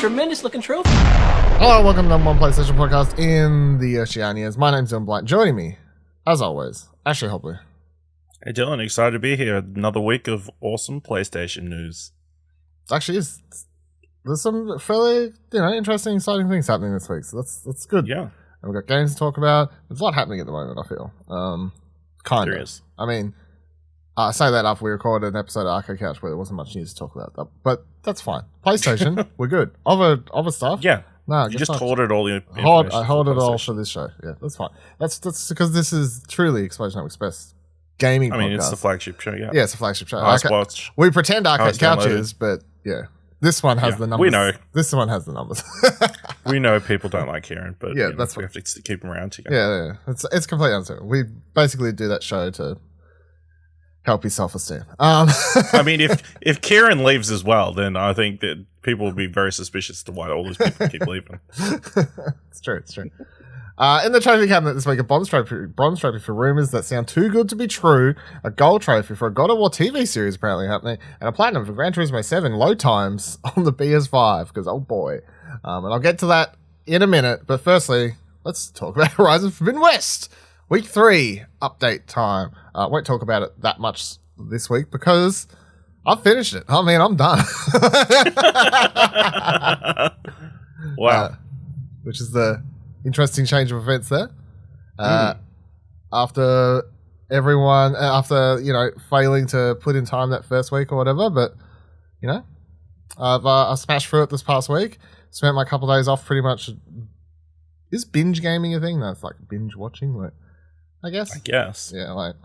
tremendous looking trophy. Hello, welcome to the number one PlayStation podcast in the Oceanias. My name's Dylan Blight. Joining me, as always, Ashley Hopley. Hey Dylan, excited to be here. Another week of awesome PlayStation news. Actually, there's some fairly, interesting, exciting things happening this week, so that's good. Yeah. And we've got games to talk about. There's a lot happening at the moment, I feel. Kind There of. is. I mean, I say that after we recorded an episode of Arcade Couch where there wasn't much news to talk about, but that's fine. PlayStation, we're good. Other stuff? Yeah. No, You just hoarded all the I information hold for it all PlayStation. for this show. Yeah, that's fine. That's because this is truly Explosion Network's best gaming I mean, podcast. it's the flagship show, yeah. Yeah, it's a flagship show. Highest watch. We pretend Arcade Highest Couch downloaded. is, but yeah. This one has Yeah, the numbers. we know. This one has the numbers. We know people don't like hearing, but Yeah, you know, that's we fine. have to keep them around together. Yeah. It's completely uncertain. We basically do that show to help your self-esteem. I mean, if Kieran leaves as well, then I think that people will be very suspicious to why all these people keep leaving. It's true. In the trophy cabinet this week, a bronze trophy for Rumours that sound too good to be true, a gold trophy for a God of War TV series apparently happening, and a platinum for Gran Turismo 7 load times on the PS5, because oh boy. And I'll get to that in a minute, but firstly, let's talk about Horizon Fordbien West. Week 3 update time. I won't talk about it that much this week because I've finished it. I mean, I'm done. Wow. Which is the interesting change of events there. After everyone, failing to put in time that first week or whatever, but I've smashed through it this past week. Spent my couple of days off pretty much. Is binge gaming a thing? No, it's like binge watching, like I guess. Yeah, like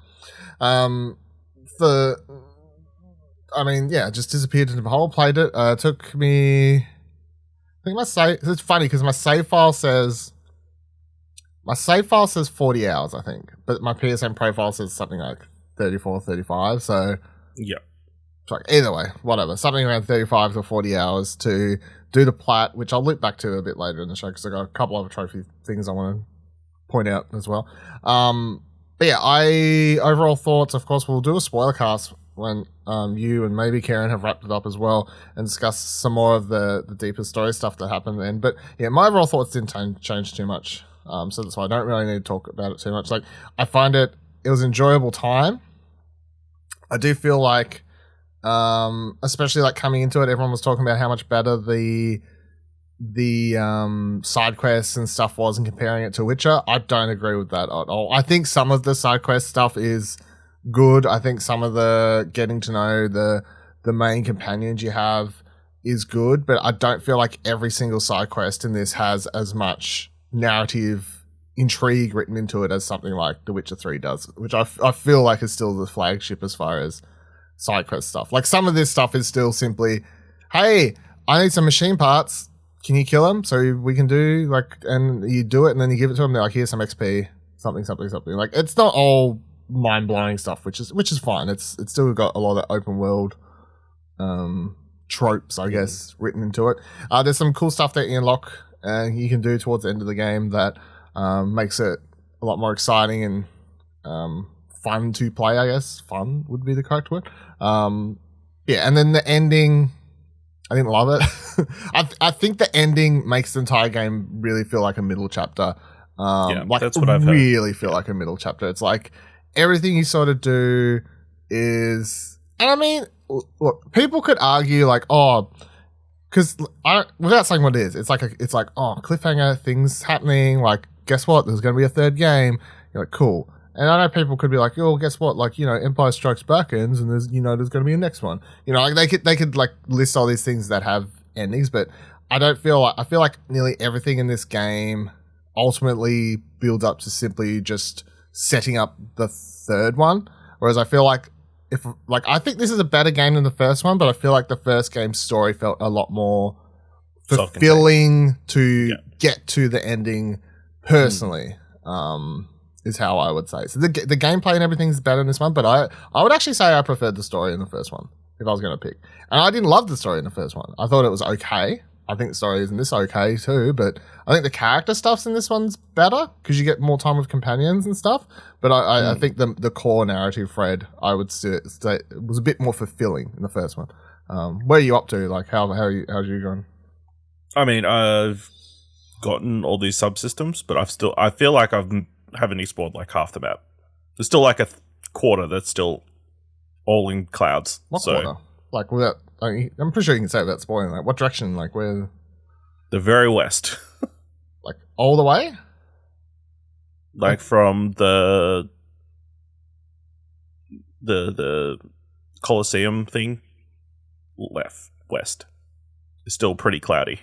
just disappeared into the hole. Played it. Took me. I think it's funny because my save file says 40 hours, I think, but my PSN profile says something like 34, 35. So Yeah. it's like either way, whatever, something around 35 to 40 hours to do the plat, which I'll loop back to a bit later in the show because I got a couple of trophy things I want to point out as well. But yeah, overall thoughts. Of course, we'll do a spoiler cast when you and maybe Karen have wrapped it up as well and discuss some more of the deeper story stuff that happened then. But yeah, my overall thoughts didn't change too much. So that's why I don't really need to talk about it too much. Like, I find it was an enjoyable time. I do feel like, especially like coming into it, everyone was talking about how much better the side quests and stuff was and comparing it to Witcher. I don't agree with that at all. I think some of the side quest stuff is good. I think some of the getting to know the main companions you have is good, but I don't feel like every single side quest in this has as much narrative intrigue written into it as something like The Witcher 3 does, which I feel like is still the flagship as far as side quest stuff. Like, some of this stuff is still simply, hey, I need some machine parts. Can you kill them so we can do and you do it and then you give it to them. They're like, here's some XP, something. Like, it's not all mind blowing stuff, which is fine. It's still got a lot of open world tropes, I guess, written into it. There's some cool stuff that you unlock and you can do towards the end of the game that makes it a lot more exciting and fun to play, I guess. Fun would be the correct word. And then the ending, I didn't love it. I think the ending makes the entire game really feel like a middle chapter. That's what I've heard. Really feel like a middle chapter. It's like everything you sort of do is, and I mean, look, people could argue like, because without saying what it is, it's like cliffhanger, things happening. Like, guess what? There's going to be a third game. You're like, cool. And I know people could be like, oh, guess what? Like, Empire Strikes Back ends, and there's going to be a next one. Like they could like list all these things that have endings, but I feel like nearly everything in this game ultimately builds up to simply just setting up the third one. Whereas I feel like I think this is a better game than the first one, but I feel like the first game's story felt a lot more fulfilling to get to the ending personally. Is how I would say. So the gameplay and everything is better in this one, but I would actually say I preferred the story in the first one if I was going to pick. And I didn't love the story in the first one. I thought it was okay. I think the story is in this okay too, but I think the character stuff's in this one's better because you get more time with companions and stuff. But I think the core narrative thread, I would say, was a bit more fulfilling in the first one. Where are you up to? Like, how's you going? I mean, I've gotten all these subsystems, but I feel like haven't explored like half the map. There's still like a quarter that's still all in clouds. What quarter? Like without, I'm pretty sure you can say it without spoiling. Like what direction? Like where? The very west. Like all the way? Like from the Colosseum thing, west. It's still pretty cloudy.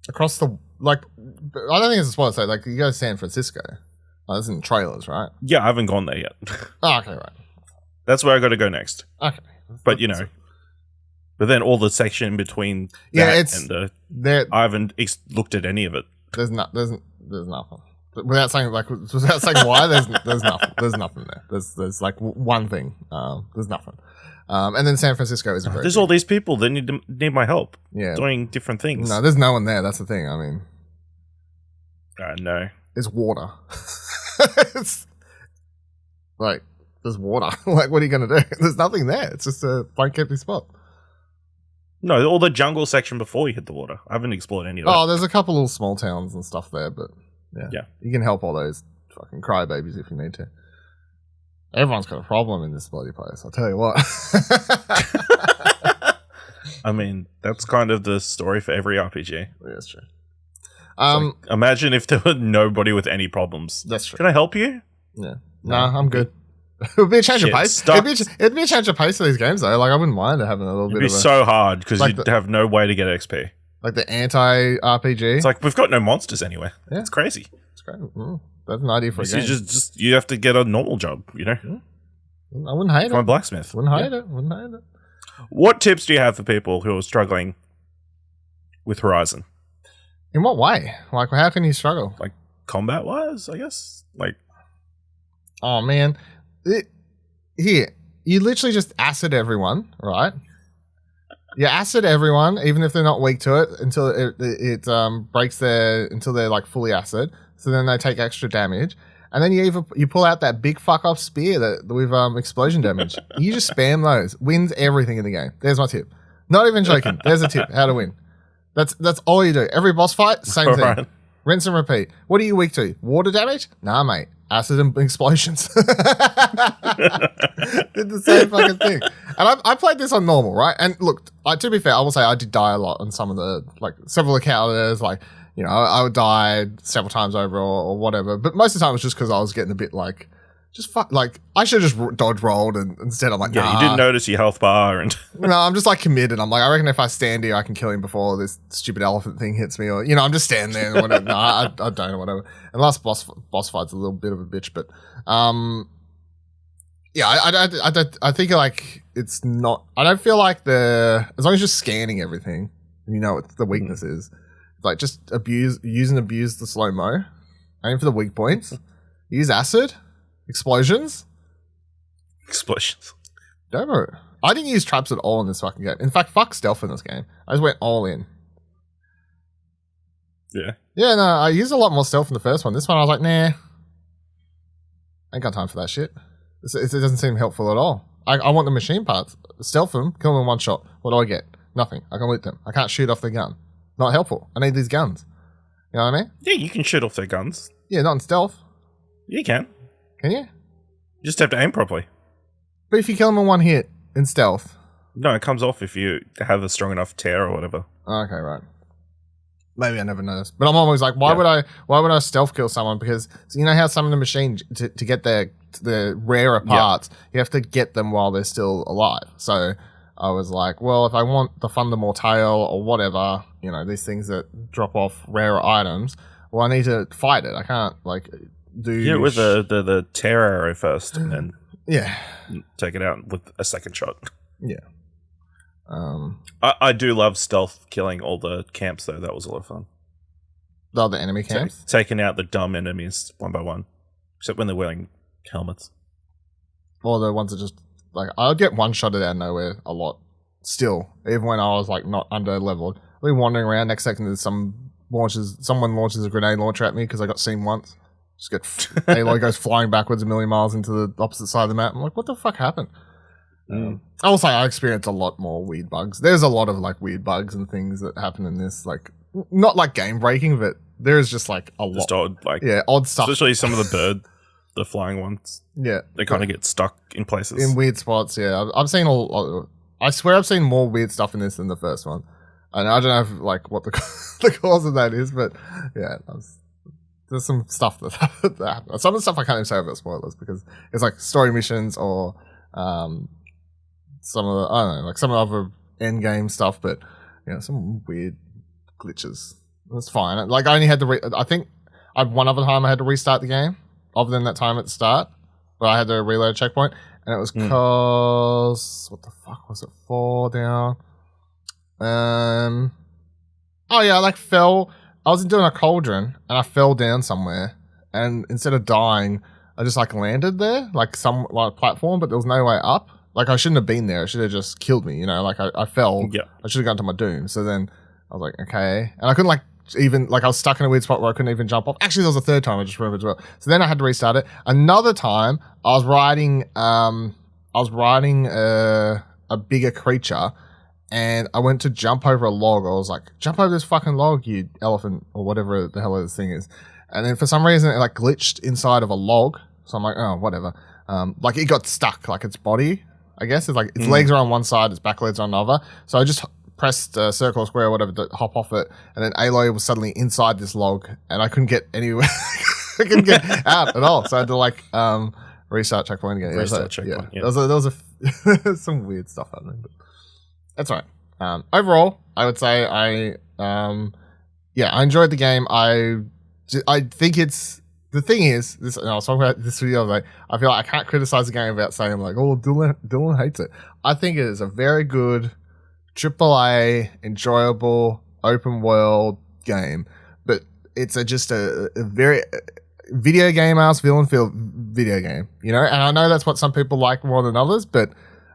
Across the I don't think it's a spoiler. So like you go to San Francisco. Oh, this is in trailers, right? Yeah, I haven't gone there yet. Oh, okay, right. That's where I got to go next. Okay, but but then all the section between and I haven't looked at any of it. There's nothing. Without saying why, there's nothing. There's nothing there. There's like one thing. There's nothing. And then San Francisco is there's all these people that need my help. Yeah, doing different things. No, there's no one there. That's the thing. I mean, no, it's water. It's like there's water. Like, what are you gonna do? There's nothing there. It's just a blank empty spot. No, all the jungle section before you hit the water. I haven't explored any of that. Oh, there's a couple little small towns and stuff there, but yeah, you can help all those fucking crybabies if you need to. Everyone's got a problem in this bloody place, I'll tell you what. I mean, that's kind of the story for every RPG. Yeah, that's true. Imagine if there were nobody with any problems. That's true. Can I help you? Yeah. Nah, I'm good. It would be a change of pace. It'd be a change of pace for these games, though. Like, I wouldn't mind having a little bit of It'd be so hard, because you'd have no way to get XP. Like the anti-RPG. It's like, we've got no monsters anywhere. Yeah. It's crazy. It's great. That's an idea for a game. You have to get a normal job, you know? I wouldn't hate it. I'm a blacksmith. Wouldn't hate it. What tips do you have for people who are struggling with Horizon? In what way? Like, how can you struggle? Like, combat-wise, I guess? Like, oh, man. Here, you literally just acid everyone, right? You acid everyone, even if they're not weak to it, until it breaks until they're like fully acid. So then they take extra damage. And then you pull out that big fuck off spear with explosion damage. You just spam those. Wins everything in the game. There's my tip. Not even joking. There's a tip. How to win. That's all you do. Every boss fight, same thing. Right. Rinse and repeat. What are you weak to? Water damage? Nah, mate. Acid and explosions. Did the same fucking thing. And I played this on normal, right? And look, to be fair, I will say I did die a lot on some of the, like, several encounters, like, you know, I would die several times over or whatever. But most of the time it was just because I was getting a bit like, I should have just dodge rolled, and instead I'm like, nah. You didn't notice your health bar and... No, I'm just like committed. I'm like, I reckon if I stand here, I can kill him before this stupid elephant thing hits me, or, you know, I'm just standing there and whatever. No, I don't or whatever. And last boss fight's a little bit of a bitch, but, yeah, I think like it's not, I don't feel like as long as you're scanning everything, you know what the weakness is, like just use the slow-mo, aim for the weak points, use acid, explosions. Don't worry. I didn't use traps at all in this fucking game. In fact, fuck stealth in this game. I just went all in. Yeah. Yeah, no, I used a lot more stealth in the first one. This one I was like, nah. Ain't got time for that shit. It doesn't seem helpful at all. I want the machine parts. Stealth them, kill them in one shot. What do I get? Nothing. I can loot them. I can't shoot off their gun. Not helpful. I need these guns. You know what I mean? Yeah, you can shoot off their guns. Yeah, not in stealth. You can. Can you? You just have to aim properly. But if you kill them in one hit in stealth... No, it comes off if you have a strong enough tear or whatever. Okay, right. Maybe I never noticed. But I'm always like, why would I stealth kill someone? Because you know how some of the machines, to get the rarer parts, you have to get them while they're still alive. So I was like, well, if I want the Thunder Mortale or whatever, you know, these things that drop off rarer items, well, I need to fight it. I can't, like, do... Yeah, with the tear arrow first, and then take it out with a second shot. Yeah. I do love stealth killing all the camps, though. That was a lot of fun. The enemy camps? Taking out the dumb enemies one by one. Except when they're wearing helmets. Or the ones that just... Like, I would get one-shotted out of nowhere a lot. Still. Even when I was, like, not under-leveled. I'd be wandering around. Next second, there's someone launches a grenade launcher at me because I got seen once. Just get... Halo goes flying backwards a million miles into the opposite side of the map. I'm like, what the fuck happened? Also, I experienced a lot more weird bugs. There's a lot of like weird bugs and things that happen in this, like not like game breaking, but there is just like a Just lot. Odd stuff. Especially some of the flying ones. Yeah, they kind of get stuck in places in weird spots. Yeah, I've seen I swear I've seen more weird stuff in this than the first one, and I don't know if, like what the cause of that is, but yeah, there's some stuff that happened. Some of the stuff I can't even say about spoilers because it's like story missions or some of the, I don't know, like some of the other end game stuff, but some weird glitches. It's fine. Like I only had to I think one other time I had to restart the game, other than that time at the start, but I had to reload a checkpoint, and it was because what the fuck was it? 4 down. Oh yeah, I like fell. I was doing a cauldron and I fell down somewhere, and instead of dying, I just like landed there, like some like platform, but there was no way up. Like I shouldn't have been there. It should have just killed me, like I fell. Yeah. I should have gone to my doom. So then I was like, okay. And I couldn't like even, like I was stuck in a weird spot where I couldn't even jump off. Actually, there was a third time I just remembered as well. So then I had to restart it. Another time I was riding a bigger creature, and I went to jump over a log. I was like, jump over this fucking log, you elephant, or whatever the hell this thing is. And then for some reason it like glitched inside of a log. So I'm like, oh, whatever. Like it got stuck, like its body, I guess. It's like its legs are on one side, its back legs are on the other. So I just pressed circle or square or whatever to hop off it, and then Aloy was suddenly inside this log, and I couldn't get anywhere. I couldn't get out at all. So I had to like restart checkpoint again. Checkpoint. Yeah. There was some weird stuff happening, but that's all right. Overall, I would say I enjoyed the game. I think it's, the thing is, this, and I was talking about this video, like, I feel like I can't criticize the game without saying like, oh, Dylan hates it. I think it is a very good AAA, enjoyable, open world game, but it's just a very video game ass villain feel video game, and I know that's what some people like more than others, but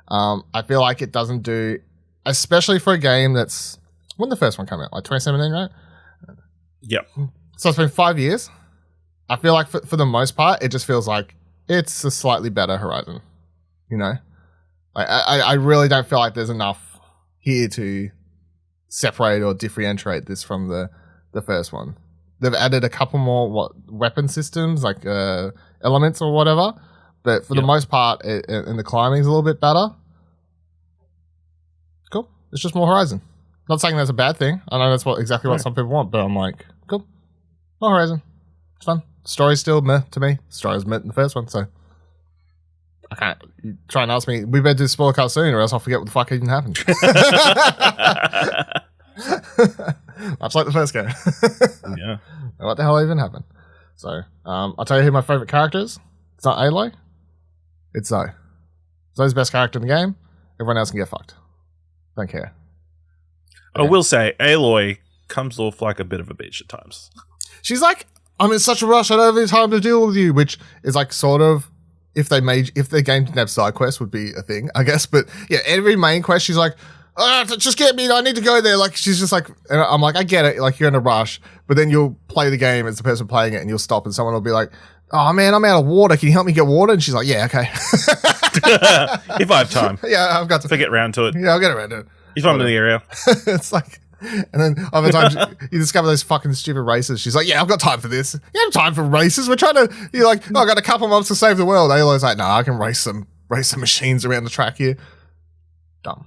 I feel like it doesn't do, especially for a game that's, when the first one came out, like 2017, right? Yep. So it's been 5 years. I feel like for the most part, it just feels like it's a slightly better Horizon. I really don't feel like there's enough here to separate or differentiate this from the first one. They've added a couple more weapon systems, like elements or whatever, but for the most part, and the climbing's a little bit better. Cool. It's just more Horizon. Not saying that's a bad thing. I know that's exactly what some people want, but I'm like, cool. More Horizon. It's fun. Story's still meh to me. Story's meh in the first one, so I can't. You try and ask me, we better do spoiler cast soon, or else I'll forget what the fuck even happened. Much like the first game. Yeah. What the hell even happened? So, I'll tell you who my favorite character is. It's not Aloy. It's Zoe. Zoe's the best character in the game. Everyone else can get fucked. Don't care. Okay. I will say, Aloy comes off like a bit of a bitch at times. She's like, I'm in such a rush, I don't have any time to deal with you, which is like sort of, if their game didn't have side quests would be a thing, I guess. But yeah, every main quest, she's like, just get me, I need to go there. Like, she's just like, and I'm like, I get it, like you're in a rush, but then you'll play the game as the person playing it, and you'll stop, and someone will be like, oh man, I'm out of water, can you help me get water? And she's like, yeah, okay. If I have time. Yeah, I've got to. If I get around to it. Yeah, I'll get around to it. If I'm in the area. It's like, and then other times you discover those fucking stupid races. She's like, yeah, I've got time for this. You have time for races? We're trying to, you're like, oh, I got a couple months to save the world. Aloy's like, I can race some machines around the track here. Dumb.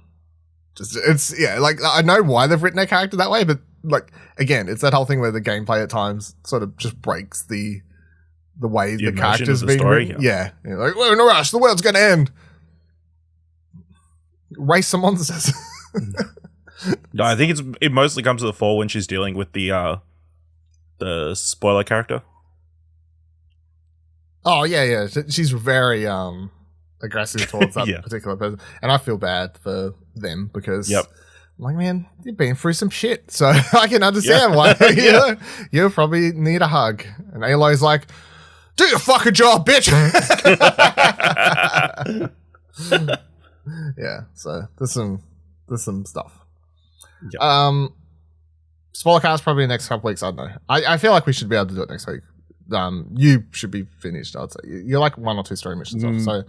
It's like, I know why they've written their character that way, but like, again, it's that whole thing where the gameplay at times sort of just breaks the way the character's being written. Yeah. Like, we're in a rush, the world's gonna end. Race some monsters. No, I think it mostly comes to the fore when she's dealing with the spoiler character. Oh yeah. She's very aggressive towards that particular person, and I feel bad for them because I'm like, man, you've been through some shit, so I can understand why you probably need a hug. And Aloy's like, do your fucking job, bitch. Yeah, so there's some stuff. Yep. Spoiler cast probably next couple weeks. I don't know. I feel like we should be able to do it next week. You should be finished, I'd say. You're like 1 or 2 story missions off, so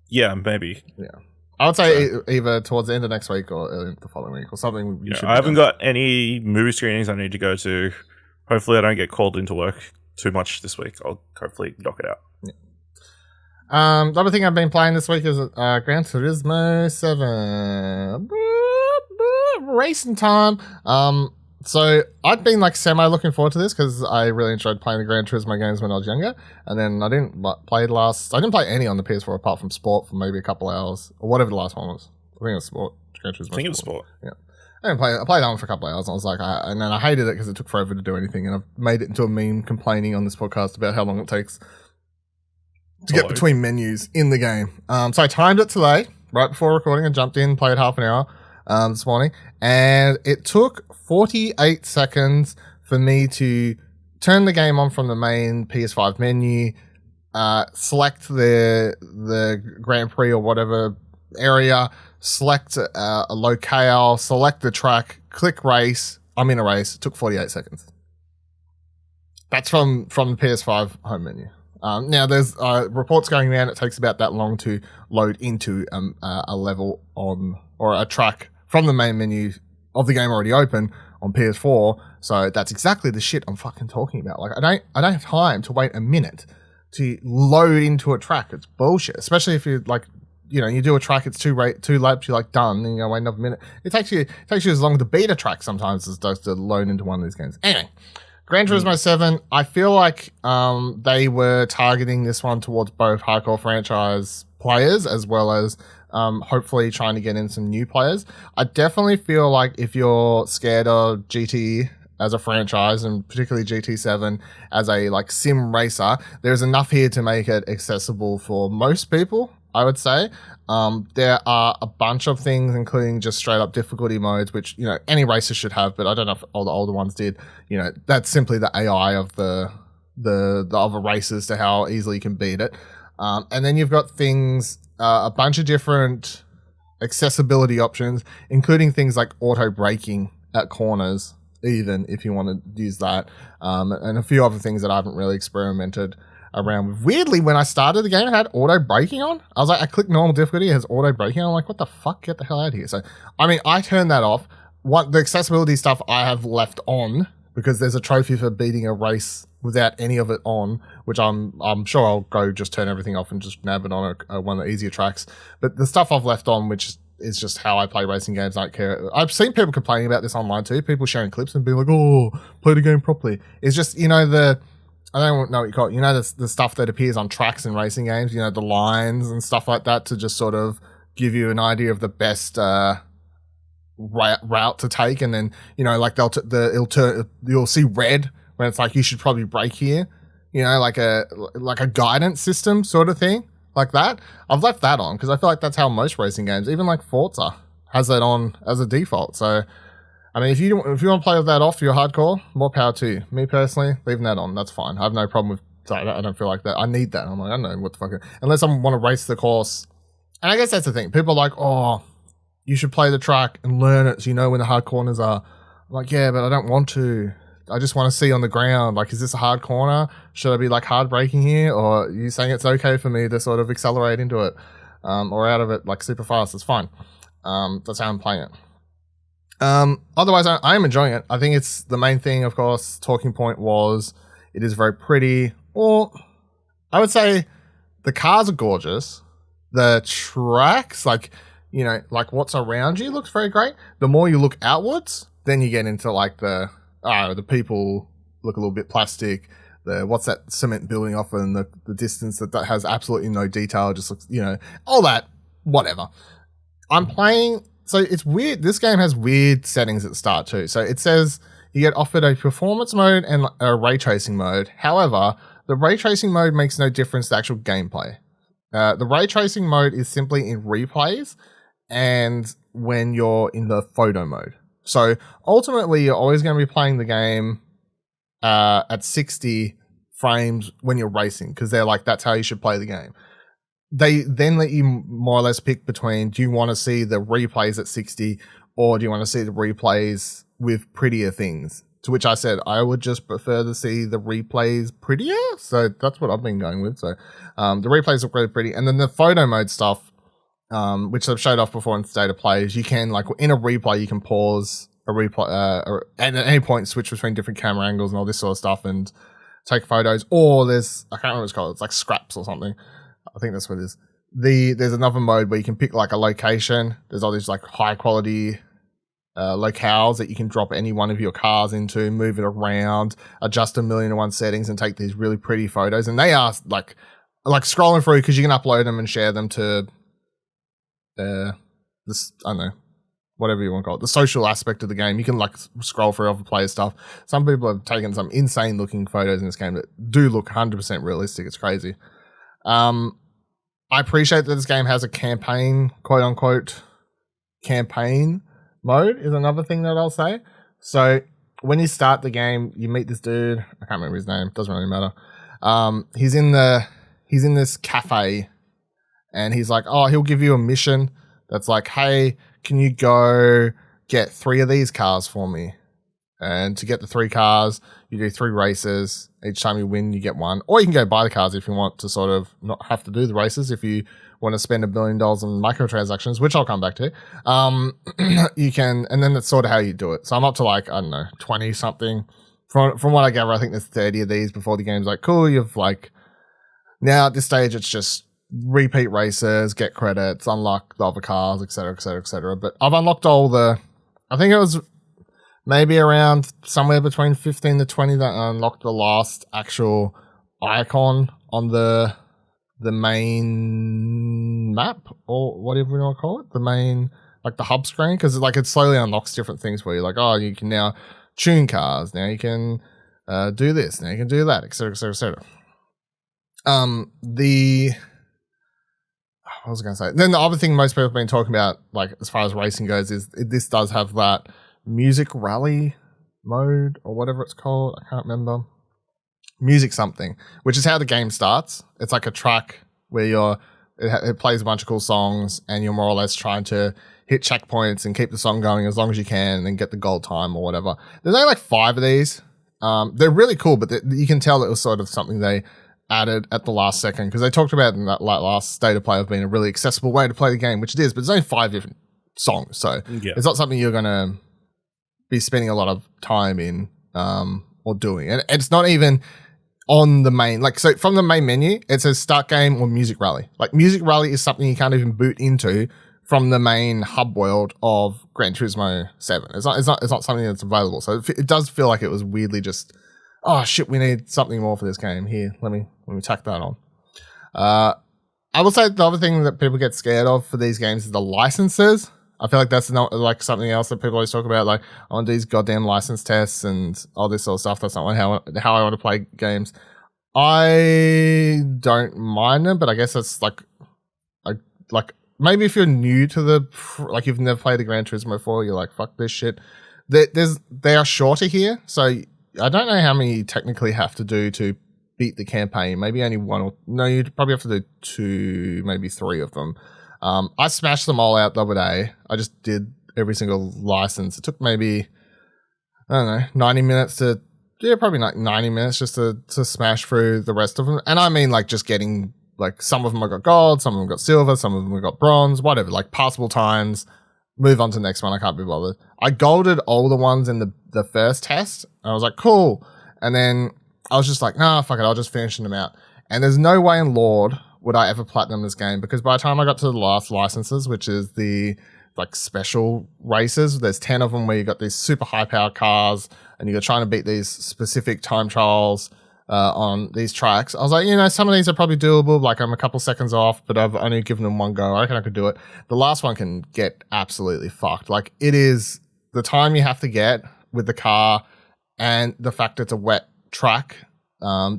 yeah, maybe. Yeah. I would say either towards the end of next week or the following week or something. I haven't got any movie screenings I need to go to. Hopefully I don't get called into work too much this week. I'll hopefully knock it out. Yeah. The other thing I've been playing this week is Gran Turismo 7. Racing time. So I'd been like semi looking forward to this because I really enjoyed playing the Gran Turismo games when I was younger, and then I didn't play any on the PS4 apart from Sport for maybe a couple hours or whatever the last one was. I think it was Sport. Gran Turismo. I think it was Sport. Yeah, I played that one for a couple hours. And I was like, and then I hated it because it took forever to do anything, and I've made it into a meme complaining on this podcast about how long it takes to get between menus in the game. So I timed it today right before recording and jumped in, played half an hour this morning, and it took 48 seconds for me to turn the game on from the main PS5 menu, select the Grand Prix or whatever area, select a locale, select the track, click race. I'm in a race. It took 48 seconds. That's from the PS5 home menu. Now, there's reports going around it takes about that long to load into a level on or a track from the main menu of the game already open on PS4. So that's exactly the shit I'm fucking talking about. Like, I don't have time to wait a minute to load into a track. It's bullshit. Especially if you like, you do a track, it's two laps, you're like done, and you wait another minute. It takes you as long to beat a track sometimes as it does to load into one of these games. Anyway, Gran Turismo 7, I feel like they were targeting this one towards both hardcore franchise players as well as hopefully trying to get in some new players. I definitely feel like if you're scared of GT as a franchise, and particularly GT7 as a like sim racer, there's enough here to make it accessible for most people, I would say. There are a bunch of things, including just straight up difficulty modes, which, any racer should have, but I don't know if all the older ones did. That's simply the AI of the other racers to how easily you can beat it. And then you've got things, a bunch of different accessibility options, including things like auto braking at corners, even if you want to use that, and a few other things that I haven't really experimented around with. Weirdly, when I started the game, it had auto braking on. I was like, I clicked normal difficulty, it has auto braking on. I'm like, what the fuck? Get the hell out of here. So, I turned that off. The accessibility stuff I have left on because there's a trophy for beating a race without any of it on, which I'm sure I'll go just turn everything off and just nab it on one of the easier tracks. But the stuff I've left on, which is just how I play racing games, I don't care. I've seen people complaining about this online too, people sharing clips and being like, oh, play the game properly. It's just, I don't know what you call it. The stuff that appears on tracks in racing games, the lines and stuff like that to just sort of give you an idea of the best route to take. And then, like you'll see red when it's like, you should probably brake here, like a guidance system sort of thing like that. I've left that on because I feel like that's how most racing games, even like Forza, has that on as a default. So, if you want to play with that off, you're hardcore, more power to you. Me personally, leaving that on, that's fine. I have no problem with that. I don't feel like that. I need that. I'm like, I don't know what the fuck. Unless I want to race the course. And I guess that's the thing. People are like, oh, you should play the track and learn it so you know when the hard corners are. I'm like, yeah, but I don't want to. I just want to see on the ground. Like, is this a hard corner? Should I be like hard braking here? Or are you saying it's okay for me to sort of accelerate into it or out of it like super fast? It's fine. That's how I'm playing it. Otherwise, I am enjoying it. I think it's the main thing, of course, talking point was it is very pretty. Or I would say the cars are gorgeous. The tracks, like what's around you looks very great. The more you look outwards, then you get into like the people look a little bit plastic. What's that cement building off in the distance that has absolutely no detail, just looks, all that, whatever. I'm playing... So it's weird. This game has weird settings at the start too. So it says you get offered a performance mode and a ray tracing mode. However, the ray tracing mode makes no difference to actual gameplay. The ray tracing mode is simply in replays and when you're in the photo mode. So ultimately, you're always going to be playing the game at 60 frames when you're racing because they're like, that's how you should play the game. They then let you more or less pick between, do you want to see the replays at 60 or do you want to see the replays with prettier things? To which I said, I would just prefer to see the replays prettier. So that's what I've been going with. So the replays look really pretty. And then the photo mode stuff which I've showed off before in State of Play, is you can, like, in a replay, you can pause a replay, and at any point switch between different camera angles and all this sort of stuff and take photos. Or there's, I can't remember what it's called, it's like scraps or something. I think that's what it is. There's another mode where you can pick like a location. There's all these like high quality locales that you can drop any one of your cars into, move it around, adjust 1,000,001 settings, and take these really pretty photos. And they are like scrolling through, because you can upload them and share them to this, I don't know, whatever you want to call it, the social aspect of the game. You can like scroll through other player stuff. Some people have taken some insane looking photos in this game that do look 100% realistic. It's crazy. I appreciate that this game has a campaign, quote unquote, campaign mode is another thing that I'll say. So when you start the game, you meet this dude. I can't remember his name. Doesn't really matter. He's in this cafe, and he's like, oh, he'll give you a mission that's like, hey, can you go get 3 of these cars for me? And to get the 3 cars, you do 3 races. Each time you win, you get 1. Or you can go buy the cars if you want to sort of not have to do the races. If you want to spend $1 billion in microtransactions, which I'll come back to, you can, and then that's sort of how you do it. So I'm up to like, I don't know, 20 something. From what I gather, I think there's 30 of these before the game's like, cool, you've like, now at this stage, it's just repeat races, get credits, unlock the other cars, etc., etc., etc. But I've unlocked all the, I think it was maybe around somewhere between 15 to 20 that unlocked the last actual icon on the main map, or whatever you want to call it, the main, like the hub screen, because like it slowly unlocks different things for you. Like, oh, you can now tune cars, now you can do this, now you can do that, etc., etc., etc. What was I going to say? Then the other thing most people have been talking about, like as far as racing goes, is this does have that music rally mode or whatever it's called. I can't remember. Music something, which is how the game starts. It's like a track where it plays a bunch of cool songs, and you're more or less trying to hit checkpoints and keep the song going as long as you can, and then get the gold time or whatever. There's only like 5 of these. They're really cool, but you can tell it was sort of something they added at the last second, because they talked about in that last State of Play of being a really accessible way to play the game, which it is, but there's only 5 different songs, so it's not something you're going to be spending a lot of time in or doing. And it's not even on the main, like, so from the main menu, it says start game or music rally. Like, music rally is something you can't even boot into from the main hub world of Gran Turismo 7. It's not something that's available. So it does feel like it was weirdly just, oh shit, we need something more for this game. Here, let me tack that on. I will say the other thing that people get scared of for these games is the licenses. I feel like that's not like something else that people always talk about, like, I want these goddamn license tests and all this sort of stuff. That's not how I want to play games. I don't mind them, but I guess that's like maybe if you're new to like you've never played a Gran Turismo before, you're like, fuck this shit. They are shorter here, so I don't know how many you technically have to do to beat the campaign. Maybe only 1 or no, you'd probably have to do 2, maybe 3 of them. I smashed them all out the other day. I just did every single license. It took maybe, I don't know, 90 minutes to, probably like 90 minutes just to smash through the rest of them. And I mean, like, just getting, like, some of them I got gold, some of them got silver, some of them I got bronze, whatever, like passable times, move on to the next one. I can't be bothered. I golded all the ones in the first test. And I was like, cool. And then I was just like, nah, fuck it, I'll just finish them out. And there's no way in Lord would I ever platinum this game, because by the time I got to the last licenses, which is the like special races, there's 10 of them where you got these super high powered cars and you're trying to beat these specific time trials on these tracks. I was like, some of these are probably doable. Like, I'm a couple seconds off, but I've only given them 1 go. I reckon I could do it. The last one can get absolutely fucked. Like, it is the time you have to get with the car, and the fact it's a wet track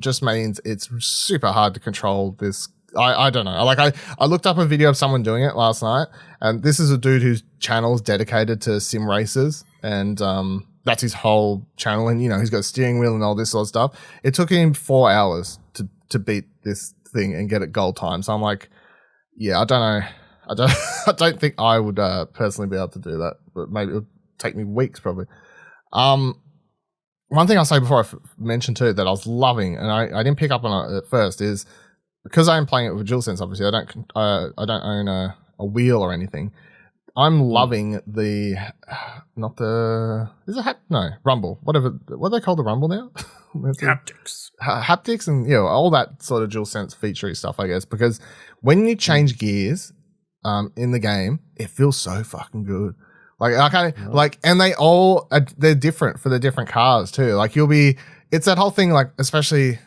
just means it's super hard to control this. I don't know. Like, I looked up a video of someone doing it last night, and this is a dude whose channel is dedicated to sim races, and that's his whole channel, and he's got a steering wheel and all this sort of stuff. It took him 4 hours to beat this thing and get it gold time. So I'm like, yeah, I don't know. I don't think I would personally be able to do that, but maybe it would take me weeks probably. One thing I'll say before I mention too that I was loving, and I didn't pick up on it at first, is because I'm playing it with DualSense, obviously, I don't own a wheel or anything. I'm loving the rumble, whatever. What do they call the rumble now? Haptics. Haptics and all that sort of dual sense featurey stuff, I guess, because when you change gears in the game, it feels so fucking good. And they're different for the different cars too. Like it's that whole thing, like, especially,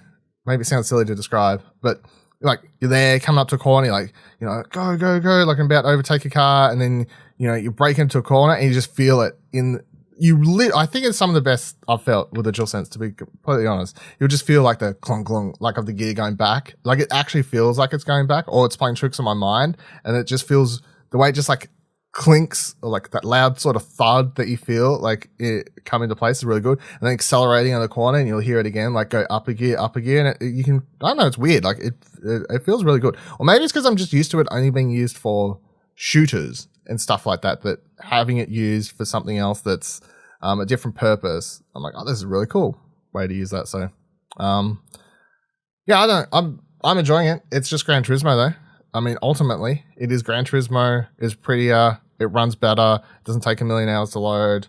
maybe it sounds silly to describe, but like you're there coming up to a corner, you're like, go, go, go, like I'm about to overtake a car, and then, you break into a corner and you just feel it I think it's some of the best I've felt with the DualSense, to be completely honest. You'll just feel like the clunk, clunk, like of the gear going back. Like it actually feels like it's going back, or it's playing tricks on my mind, and it just feels, the way it just like clinks, or like that loud sort of thud that you feel like it come into place is really good. And then accelerating on the corner, and you'll hear it again, like go up a gear, and you can, I don't know, it's weird. Like it feels really good. Or maybe it's because I'm just used to it only being used for shooters and stuff like that, that having it used for something else that's a different purpose, I'm like, oh, this is a really cool way to use that. So, I'm enjoying it. It's just Gran Turismo though. I mean, ultimately, it is Gran Turismo. It's prettier. It runs better. It doesn't take a million hours to load.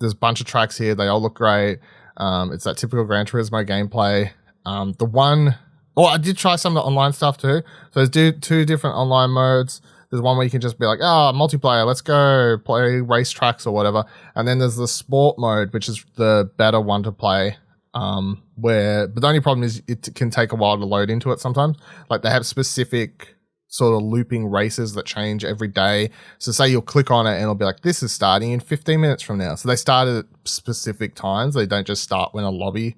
There's a bunch of tracks here. They all look great. It's that typical Gran Turismo gameplay. I did try some of the online stuff too. So there's two different online modes. There's one where you can just be like, multiplayer, let's go play race tracks or whatever. And then there's the sport mode, which is the better one to play. But the only problem is it can take a while to load into it sometimes. Like they have specific sort of looping races that change every day. So say you'll click on it and it'll be like, this is starting in 15 minutes from now. So they start at specific times. They don't just start when a lobby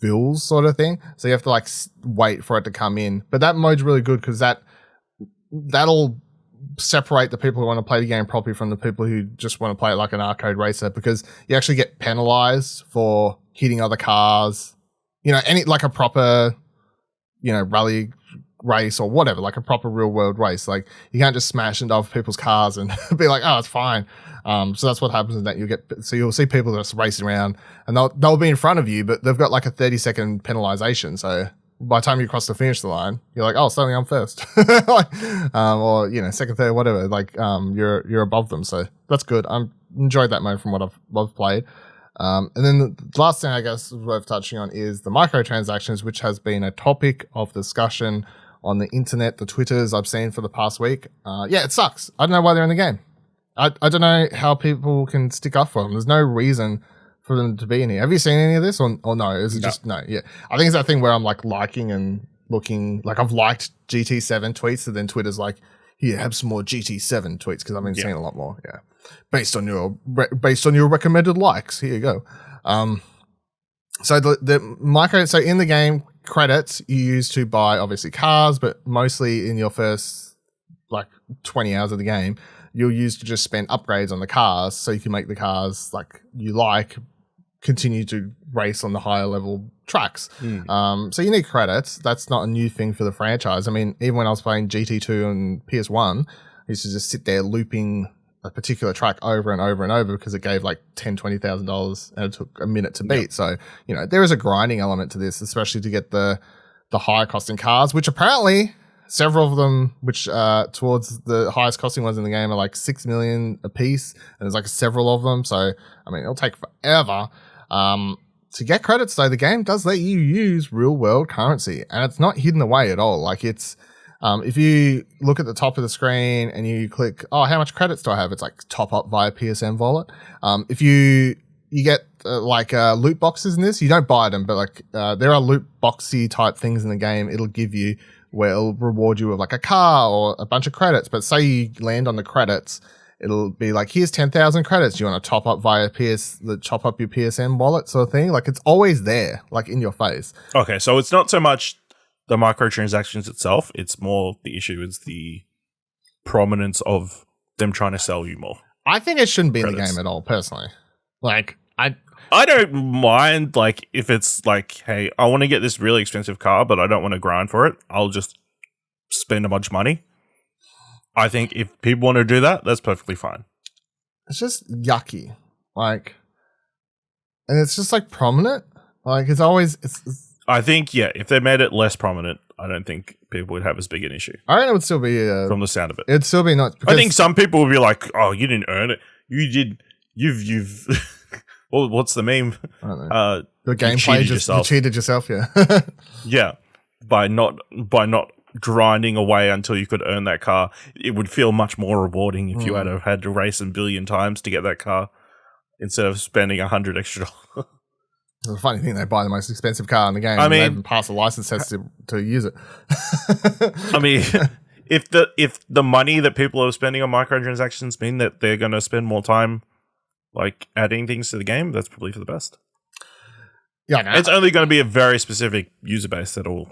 fills, sort of thing. So you have to like wait for it to come in. But that mode's really good because that'll separate the people who want to play the game properly from the people who just want to play it like an arcade racer, because you actually get penalized for hitting other cars, like a proper, rally race or whatever, like a proper real world race. Like you can't just smash into other people's cars and be like, oh, it's fine. So that's what happens, is that you'll see people just racing around and they'll be in front of you, but they've got like a 30-second penalization. So by the time you cross the finish line, you're like, oh, suddenly I'm first, or second, third, whatever. Like you're above them, so that's good. I'm enjoyed that mode from what I've played. And then the last thing I guess is worth touching on is the microtransactions, which has been a topic of discussion on the internet, the Twitters I've seen for the past week. It sucks. I don't know why they're in the game. I don't know how people can stick up for them. There's no reason for them to be in here. Have you seen any of this or no? Is it just no? Yeah, I think it's that thing where I'm like liking and looking, like I've liked GT7 tweets, and then Twitter's like, here, have some more GT7 tweets, because I've been seeing a lot more. Yeah, based on your recommended likes. Here you go. So so in the game, credits you use to buy obviously cars, but mostly in your first like 20 hours of the game, you'll use to just spend upgrades on the cars, so you can make the cars like you continue to race on the higher level tracks. So you need credits. That's not a new thing for the franchise. I mean, even when I was playing GT2 and PS1, I used to just sit there looping a particular track over and over and over because it gave like $10,000-$20,000 and it took a minute to beat. So, there is a grinding element to this, especially to get the higher costing cars, which apparently several of them, which towards the highest costing ones in the game, are like 6 million a piece, and there's like several of them. So, I mean, it'll take forever. To get credits though, the game does let you use real world currency, and it's not hidden away at all. Like it's, if you look at the top of the screen and you click, oh, how much credits do I have? It's like top up via PSN wallet. If you get loot boxes in this, you don't buy them, but like there are loot boxy type things in the game it'll give you, where it'll reward you with like a car or a bunch of credits. But say you land on the credits, it'll be like, here's 10,000 credits. You want to top up via top up your PSN wallet sort of thing. Like it's always there, like in your face. Okay, so it's not so much the microtransactions itself. It's more the issue is the prominence of them trying to sell you more. I think it shouldn't be in the game at all, personally. Like I don't mind, like, if it's like, hey, I want to get this really expensive car, but I don't want to grind for it. I'll just spend a bunch of money. I think if people want to do that, that's perfectly fine. It's just yucky. Like, and it's just like prominent. Like it's always, I think, if they made it less prominent, I don't think people would have as big an issue. I reckon it would still be from the sound of it. It'd still be not. I think some people would be like, "Oh, you didn't earn it. You did. You've." Well, what's the meme? I don't know. The gameplay you cheated yourself. Yeah. Yeah, by not grinding away until you could earn that car. It would feel much more rewarding if you had to race a billion times to get that car instead of spending $100 extra. The funny thing, they buy the most expensive car in the game. They even pass a license test to use it. I mean, if the money that people are spending on microtransactions mean that they're going to spend more time like adding things to the game, that's probably for the best. Yeah, no. It's only going to be a very specific user base that will.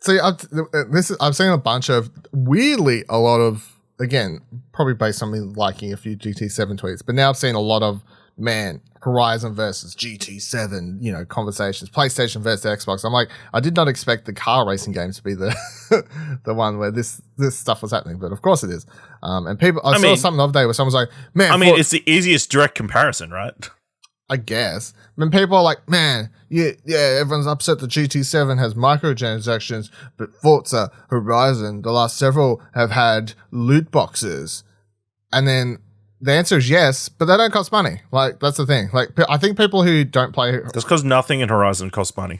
See, I've seen a bunch of a lot of, again, probably based on me liking a few GT7 tweets, but now I've seen a lot of Horizon versus GT7, conversations, PlayStation versus Xbox. I'm like, I did not expect the car racing games to be the the one where this stuff was happening, but of course it is. And people, I saw something the other day where someone's like, man, it's the easiest direct comparison, right? I guess. When people are like, man, everyone's upset that GT7 has microtransactions, but Forza Horizon, the last several have had loot boxes. And then the answer is yes, but they don't cost money. Like, that's the thing. Like, I think people who don't play... That's because nothing in Horizon costs money.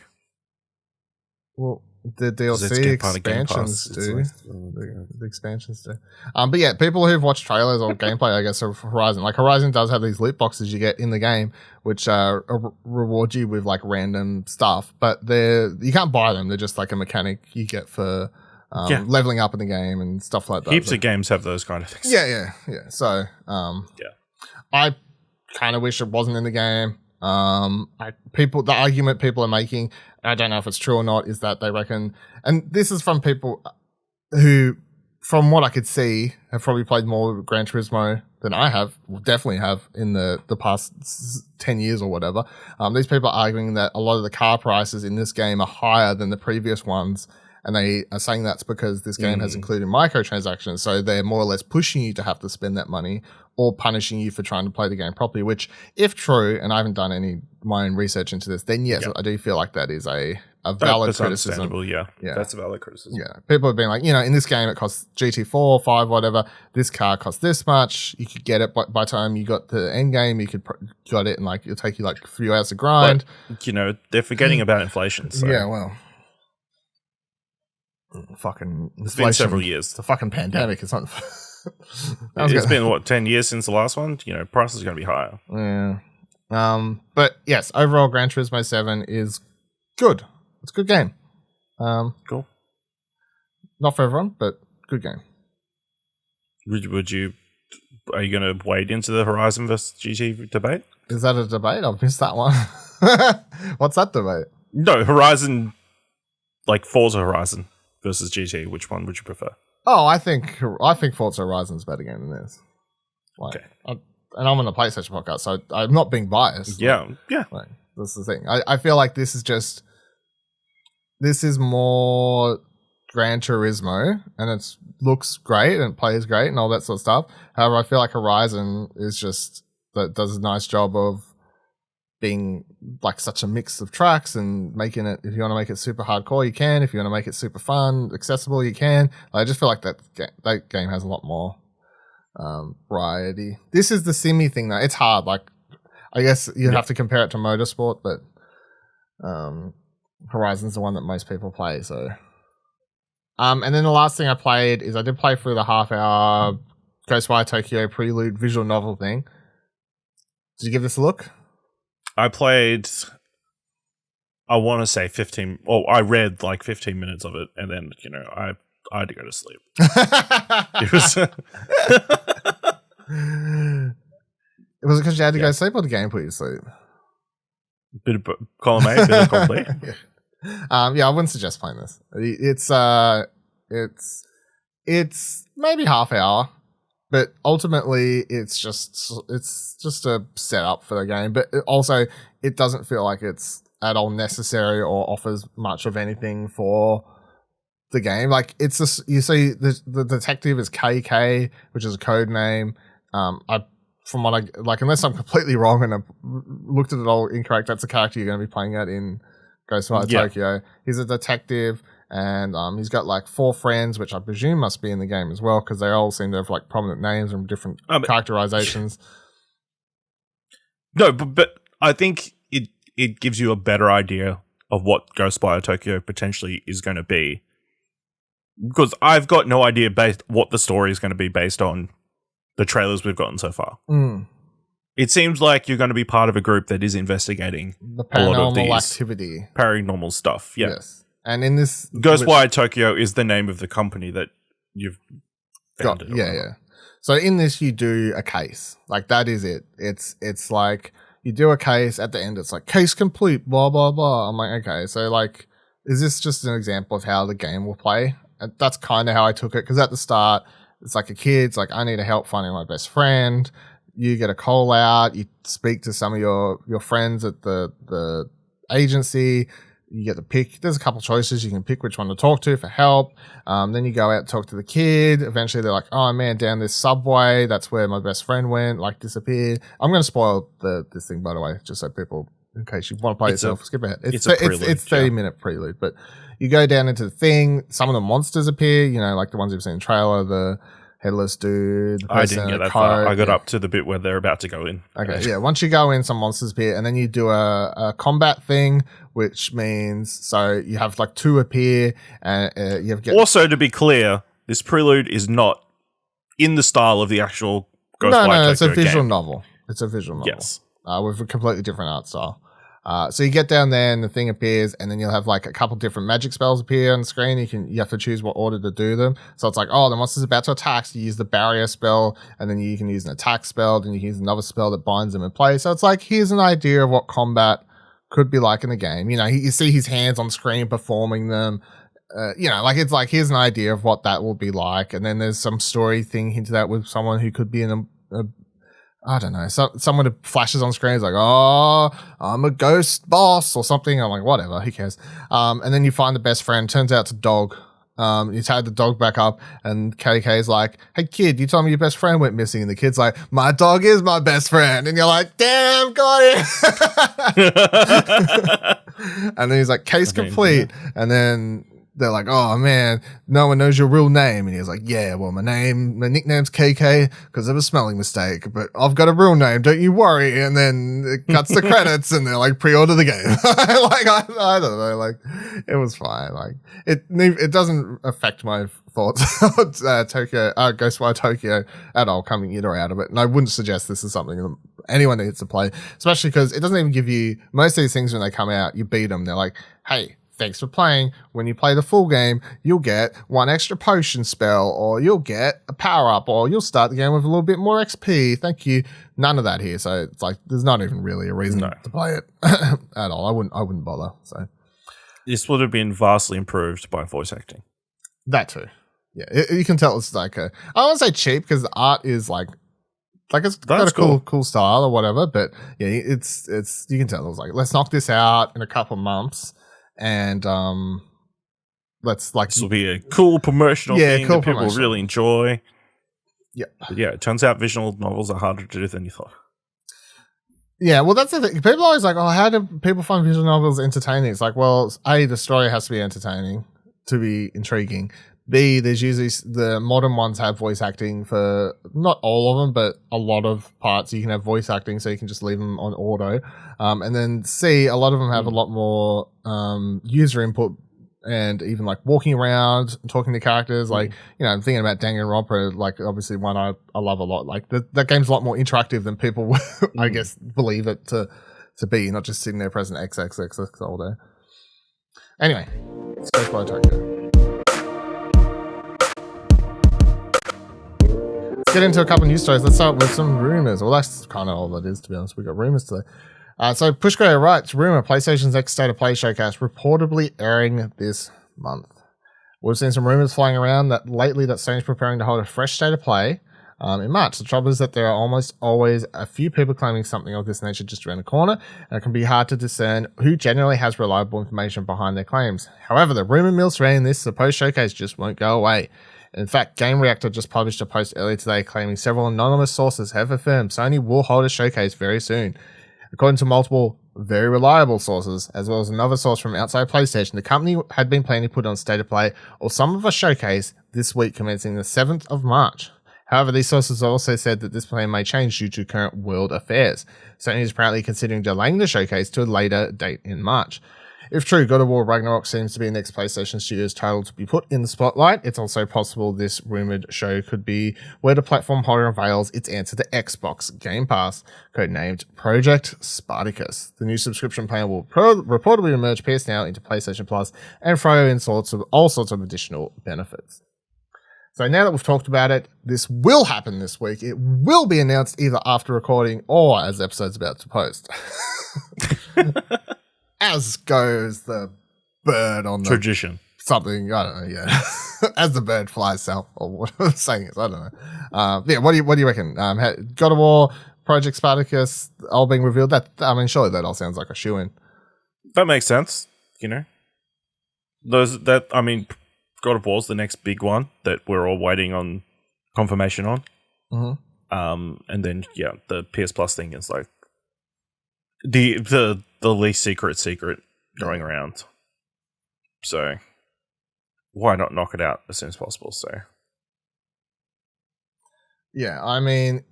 Well, the DLC expansions do. The expansions do. But yeah, people who've watched trailers or gameplay, I guess, of Horizon. Like, Horizon does have these loot boxes you get in the game, which reward you with, like, random stuff. But you can't buy them. They're just, like, a mechanic you get for... leveling up in the game and stuff like that. Heaps of games have those kind of things. Yeah. So, I kind of wish it wasn't in the game. The argument people are making, I don't know if it's true or not, is that they reckon, and this is from people who, from what I could see, have probably played more Gran Turismo than I have, definitely have in the past 10 years or whatever. These people are arguing that a lot of the car prices in this game are higher than the previous ones. And they are saying that's because this game has included microtransactions. So they're more or less pushing you to have to spend that money or punishing you for trying to play the game properly, which, if true, and I haven't done my own research into this, then yes, I do feel like that is a valid criticism. Yeah, that's a valid criticism. Yeah. People have been like, in this game it costs GT4, 5, whatever. This car costs this much. You could get it by the time you got the end game. You could got it, and it'll take you a few hours to grind. But, they're forgetting about inflation. So. Yeah, well. Fucking it's been several years. It's a fucking pandemic. It's not. It's been 10 years since the last one. Prices are going to be higher. Yeah. But yes, overall, Gran Turismo 7 is good. It's a good game. Cool. Not for everyone, but good game. Would you? Are you going to wade into the Horizon versus GT debate? Is that a debate? I've missed that one. What's that debate? No, Horizon, like Forza Horizon versus GT. Which one would you prefer? Oh, I think Forza Horizon is a better game than this. Okay. And I'm on the PlayStation podcast, so I'm not being biased. Yeah. That's the thing. I feel like this is more Gran Turismo, and it looks great and plays great and all that sort of stuff. However, I feel like Horizon is just that does a nice job of being like such a mix of tracks and making it, if you want to make it super hardcore, you can. If you want to make it super fun, accessible, you can. I just feel like that game has a lot more variety. This is the simmy thing though. It's hard. Like, I guess you'd have to compare it to Motorsport, but Horizon's the one that most people play. So, and then the last thing I played is I did play through the half-hour Ghostwire Tokyo Prelude visual novel thing. Did you give this a look? I played, I want to say 15, I read like 15 minutes of it, and then, I had to go to sleep. It was... Was it because you had to go to sleep, or the game put you to sleep? Bit of column A, bit of column B. I wouldn't suggest playing this. It's maybe half hour, but ultimately it's just a setup for the game. But it doesn't feel like it's at all necessary or offers much of anything for the game. Like, it's just, you see the detective is KK, which is a code name. From what I like, unless I'm completely wrong and I've looked at it all incorrect, that's a character you're going to be playing at in Ghostwire Tokyo. He's a detective, and he's got like 4 friends, which I presume must be in the game as well, because they all seem to have like prominent names and different characterizations. No, but I think it gives you a better idea of what Ghostwire Tokyo potentially is going to be. Because I've got no idea what the story is going to be based on the trailers we've gotten so far. It seems like you're going to be part of a group that is investigating the paranormal activity. Paranormal stuff, yeah. Yes. And in this... Ghostwire Tokyo is the name of the company that you've founded. Yeah. So in this, you do a case. Like, that is it. It's like, you do a case, at the end it's like, case complete, blah, blah, blah. I'm like, okay, so like, is this just an example of how the game will play? And that's kind of how I took it, because at the start, it's like a kid's like, I need help finding my best friend. You get a call out, you speak to some of your friends at the agency, you get to pick, there's a couple choices, you can pick which one to talk to for help. Then you go out and talk to the kid. Eventually they're like, oh man, down this subway, that's where my best friend went, like disappeared. I'm going to spoil this thing, by the way, just so people, in case you want to play yourself, skip ahead. It's 30-minute prelude, but you go down into the thing, some of the monsters appear, like the ones you've seen in the trailer, the headless dude. I didn't get that far. I got up to the bit where they're about to go in. Okay, yeah. Once you go in, some monsters appear, and then you do a combat thing, which means so you have like 2 appear, and you have Also, to be clear, this Prelude is not in the style of the actual Ghostwire Tokyo it's a visual game. novel. It's a visual novel. Yes, with a completely different art style. So you get down there and the thing appears, and then you'll have like a couple different magic spells appear on the screen. You have to choose what order to do them. So it's like, oh, the monster's about to attack, so you use the barrier spell, and then you can use an attack spell, then you can use another spell that binds them in place. So it's like, here's an idea of what combat could be like in the game. You see his hands on screen performing them. It's like, here's an idea of what that will be like. And then there's some story thing hinted at with someone who could be in I don't know, someone who flashes on screen is like, oh, I'm a ghost boss or something. I'm like, whatever, who cares? And then you find the best friend, turns out it's a dog. You tag the dog back up, and KK's like, hey kid, you told me your best friend went missing. And the kid's like, my dog is my best friend. And you're like, damn, got it. And then he's like, case complete. And then they're like, oh man, no one knows your real name. And he's like, yeah, well, my nickname's KK because of a spelling mistake, but I've got a real name, don't you worry. And then it cuts the credits and they're like, pre-order the game. Like, I don't know, like, it was fine. Like, it doesn't affect my thoughts on Ghostwire Tokyo at all, coming in or out of it. And I wouldn't suggest this is something that anyone needs to play, especially because it doesn't even give you, most of these things when they come out, you beat them. They're like, hey, thanks for playing. When you play the full game, you'll get 1 extra potion spell, or you'll get a power up, or you'll start the game with a little bit more XP. Thank you. None of that here. So it's like, there's not even really a reason to play it at all. I wouldn't bother. So this would have been vastly improved by voice acting. That too. Yeah. You can tell it's like I don't want to say cheap, because the art is like it's got a cool style or whatever. But yeah, it's you can tell it was like, let's knock this out in a couple of months. And let's like, this will be a cool promotional thing that people really enjoy. Yeah, but yeah. It turns out visual novels are harder to do than you thought. Yeah, well, that's the thing. People are always like, "Oh, how do people find visual novels entertaining?" It's like, well, A, the story has to be entertaining to be intriguing. B, there's usually the modern ones have voice acting for not all of them, but a lot of parts. You can have voice acting, so you can just leave them on auto. And then C, a lot of them have a lot more user input, and even like walking around and talking to characters. Like, I'm thinking about Danganronpa, like obviously one I love a lot. Like that game's a lot more interactive than people, I guess, believe it to be. Not just sitting there pressing XXX all day. Anyway, let's go by Tokyo. Get into a couple of news stories. Let's start with some rumors. Well, that's kind of all that is, to be honest. We got rumors today. So Pushko writes, rumor, PlayStation's X State of Play showcase reportedly airing this month. We've seen some rumors flying around that lately that Sony's preparing to hold a fresh State of Play in March. The trouble is that there are almost always a few people claiming something of this nature just around the corner, and it can be hard to discern who generally has reliable information behind their claims. However, the rumor mill surrounding this supposed showcase just won't go away. In fact, Game Reactor just published a post earlier today claiming several anonymous sources have affirmed Sony will hold a showcase very soon. According to multiple very reliable sources, as well as another source from outside PlayStation, the company had been planning to put on State of Play or some of a showcase this week commencing the 7th of March. However, these sources also said that this plan may change due to current world affairs. Sony is apparently considering delaying the showcase to a later date in March. If true, God of War Ragnarok seems to be the next PlayStation Studios title to be put in the spotlight. It's also possible this rumored show could be where the platform holder unveils its answer to Xbox Game Pass, codenamed Project Spartacus. The new subscription plan will reportedly emerge PS Now into PlayStation Plus and throw in all sorts of additional benefits. So now that we've talked about it, this will happen this week. It will be announced either after recording or as the episode's about to post. As goes the bird on the tradition. Something, I don't know, yeah. As the bird flies south, or what I'm saying is, I don't know. Yeah, what do you reckon? God of War, Project Spartacus, all being revealed. Surely that all sounds like a shoo-in. That makes sense, God of War's the next big one that we're all waiting on confirmation on. Mm-hmm. And then the PS Plus thing is like the least secret going around. So why not knock it out as soon as possible? So yeah, I mean,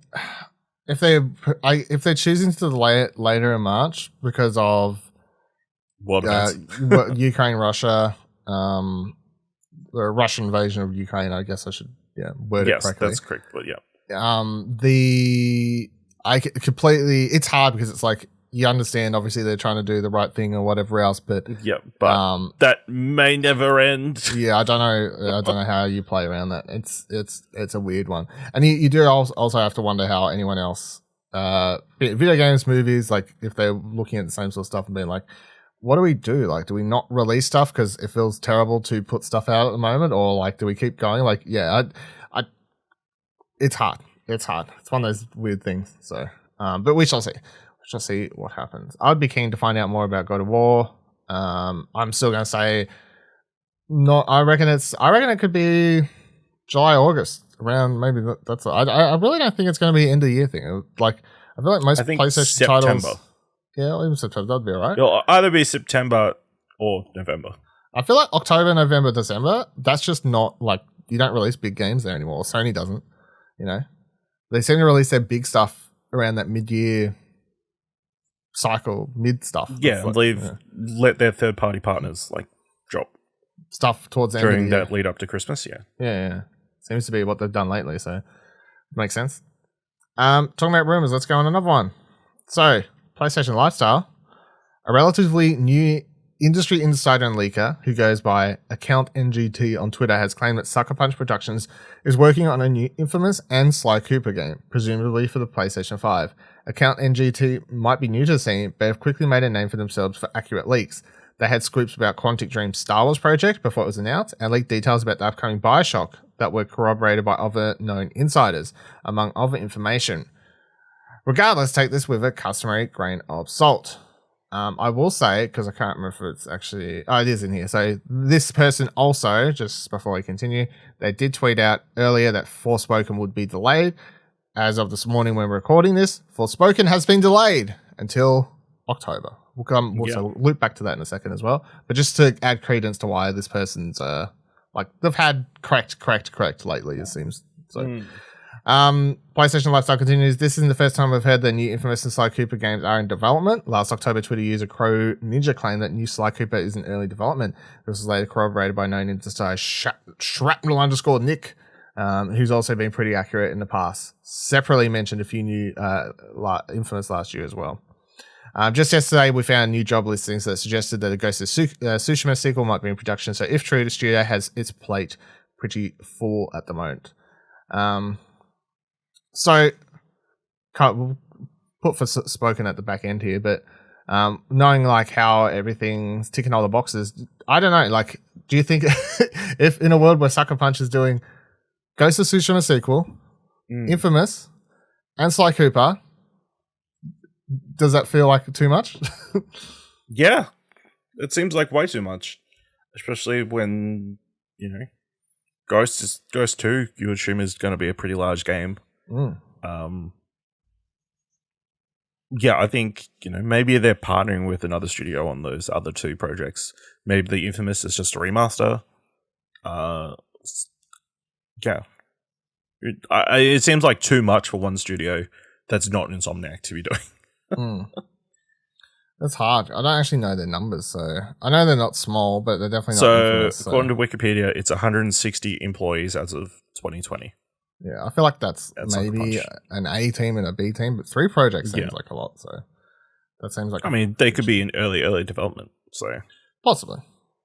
if they're choosing to delay it later in March because of Ukraine, Russia, the Russian invasion of Ukraine, I guess I should word it correctly. Yes, that's correct. But yeah, it's hard because it's like, you understand, obviously, they're trying to do the right thing or whatever else, but that may never end. Yeah, I don't know how you play around that. It's a weird one, and you do also have to wonder how anyone else, video games, movies, like if they're looking at the same sort of stuff and being like, what do we do? Like, do we not release stuff because it feels terrible to put stuff out at the moment, or like, do we keep going? Like, it's hard. It's hard. It's one of those weird things. So, but we shall see. Shall see what happens. I'd be keen to find out more about God of War. I'm still going to say not. I reckon it could be July, August, around maybe that's. I really don't think it's going to be an end of the year thing. Like, I feel like most PlayStation titles. Yeah, even September, that'd be alright. It'll either be September or November. I feel like October, November, December. That's just not like you don't release big games there anymore. Sony doesn't. They seem to release their big stuff around that mid-year cycle, mid stuff. Yeah, and let their third party partners like drop stuff towards the end during of the year. that lead up to Christmas. Yeah. Seems to be what they've done lately, so makes sense. Talking about rumors, let's go on another one. So, PlayStation Lifestyle, a relatively new industry insider and leaker who goes by account NGT on Twitter has claimed that Sucker Punch Productions is working on a new Infamous and Sly Cooper game, presumably for the PlayStation 5. Account NGT might be new to the scene, but have quickly made a name for themselves for accurate leaks. They had scoops about Quantic Dream's Star Wars project before it was announced, and leaked details about the upcoming Bioshock that were corroborated by other known insiders, among other information. Regardless, take this with a customary grain of salt. I will say, because I can't remember if it's actually... Oh, it is in here. So this person also, just before we continue, they did tweet out earlier that Forspoken would be delayed. As of this morning when we're recording this, Forspoken has been delayed until October. We'll loop back to that in a second as well. But just to add credence to why this person's... they've had correct lately, it seems. So... PlayStation Lifestyle continues. This isn't the first time we've heard that new Infamous and Sly Cooper games are in development. Last October, Twitter user Crow Ninja claimed that new Sly Cooper is in early development. This was later corroborated by known insider Shrapnel_Nick, who's also been pretty accurate in the past. Separately mentioned a few new Infamous last year as well. Just yesterday, we found new job listings that suggested that a Ghost of Tsushima sequel might be in production. So if true, the studio has its plate pretty full at the moment. So, we'll put Forspoken at the back end here, but knowing like how everything's ticking all the boxes, I don't know. Like, do you think if in a world where Sucker Punch is doing Ghost of Tsushima sequel, Infamous, and Sly Cooper, does that feel like too much? Yeah, it seems like way too much, especially when Ghost 2. You assume is going to be a pretty large game. yeah, I think, maybe they're partnering with another studio on those other two projects. Maybe the Infamous is just a remaster. Yeah. It seems like too much for one studio that's not Insomniac to be doing. That's hard. I don't actually know their numbers, so I know they're not small, but they're definitely not Infamous. So according to Wikipedia, it's 160 employees as of 2020. Yeah, I feel like that's maybe an A team and a B team, but 3 projects seems like a lot, so that seems like... I mean, they could be in early development, so... Possibly.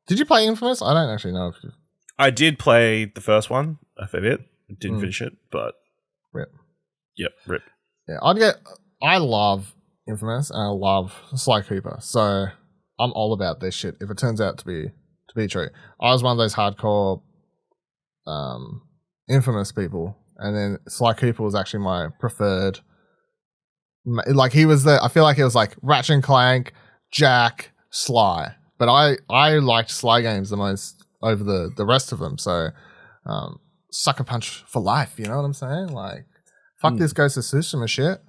Did you play Infamous? I don't actually know if you... I did play the first one a fair bit. Didn't finish it, but... Rip. Yep, rip. Yeah, I love Infamous and I love Sly Cooper, so I'm all about this shit if it turns out to be true. I was one of those hardcore Infamous people, and then Sly Cooper was actually my preferred. Like, he was I feel like it was like Ratchet and Clank, Jack, Sly, but I liked Sly games the most over the rest of them, so sucker punch for life, you know what I'm saying? Like, fuck this Ghost of Tsushima shit.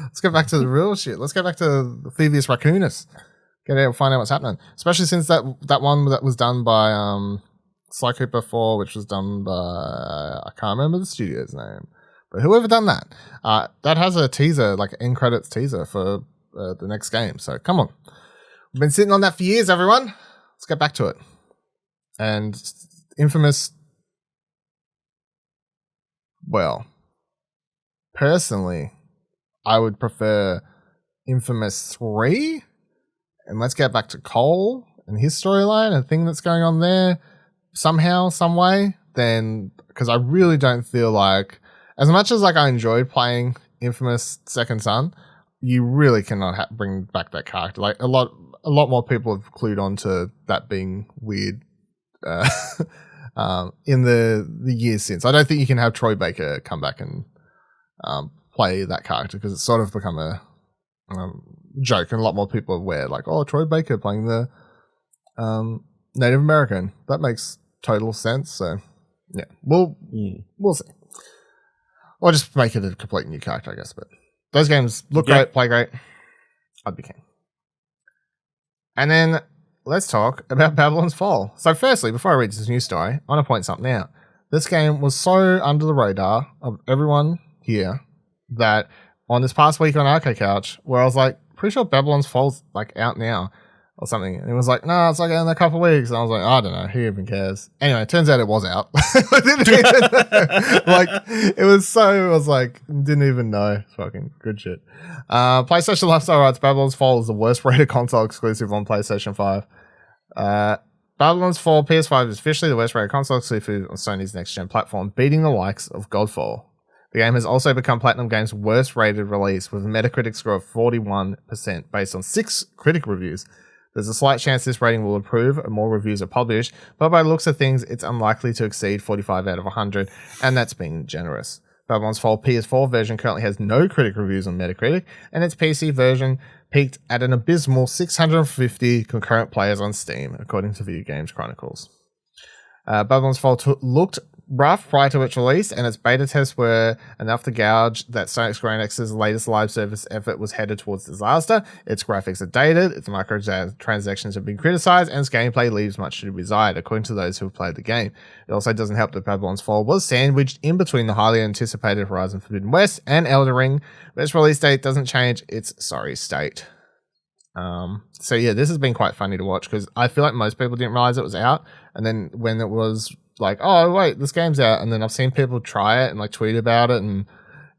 Let's get back to the real shit. Let's get back to the Thievius Raccoonus. Get out and find out what's happening. Especially since that one that was done by Sly Cooper 4, which was done by... I can't remember the studio's name. But whoever done that, that has a teaser, like end credits teaser for the next game. So come on. We've been sitting on that for years, everyone. Let's get back to it. And Infamous... Well, personally... I would prefer Infamous 3, and let's get back to Cole and his storyline and thing that's going on there somehow, some way, then, because I really don't feel like, as much as like I enjoyed playing Infamous Second Son, you really cannot bring back that character. Like, a lot more people have clued on to that being weird in the years since. I don't think you can have Troy Baker come back and play that character, because it's sort of become a joke, and a lot more people are aware, like, oh, Troy Baker playing the Native American. That makes total sense. So yeah, we'll see. Or just make it a complete new character, I guess. But those games look great, play great. I'd be keen. And then let's talk about Babylon's Fall. So firstly, before I read this news story, I want to point something out. This game was so under the radar of everyone here that on this past week on Arcade Couch, where I was like, pretty sure Babylon's Fall's like out now or something. And it was like, no, it's like in a couple of weeks. And I was like, I don't know, who even cares? Anyway, it turns out it was out. I didn't even know. Like, it was so, I was like, didn't even know. Fucking good shit. PlayStation Lifestyle writes, Babylon's Fall is the worst rated console exclusive on PlayStation 5. Babylon's Fall PS5 is officially the worst rated console exclusive on Sony's next gen platform, beating the likes of Godfall. The game has also become Platinum Games' worst rated release, with a Metacritic score of 41% based on 6 critic reviews. There's a slight chance this rating will improve and more reviews are published, but by the looks of things, it's unlikely to exceed 45 out of 100, and that's being generous. Babylon's Fall PS4 version currently has no critic reviews on Metacritic, and its PC version peaked at an abysmal 650 concurrent players on Steam, according to Video Games Chronicles. Babylon's Fall looked rough prior to its release, and its beta tests were enough to gauge that Sony Square Enix's latest live service effort was headed towards disaster. Its graphics are dated, its microtransactions have been criticized, and its gameplay leaves much to be desired, according to those who have played the game. It also doesn't help that Babylon's Fall was sandwiched in between the highly anticipated Horizon Fordbien West and Elden Ring, but its release date doesn't change its sorry state. So yeah, this has been quite funny to watch, because I feel like most people didn't realize it was out, and then when it was like, oh wait, this game's out, and then I've seen people try it and like tweet about it, and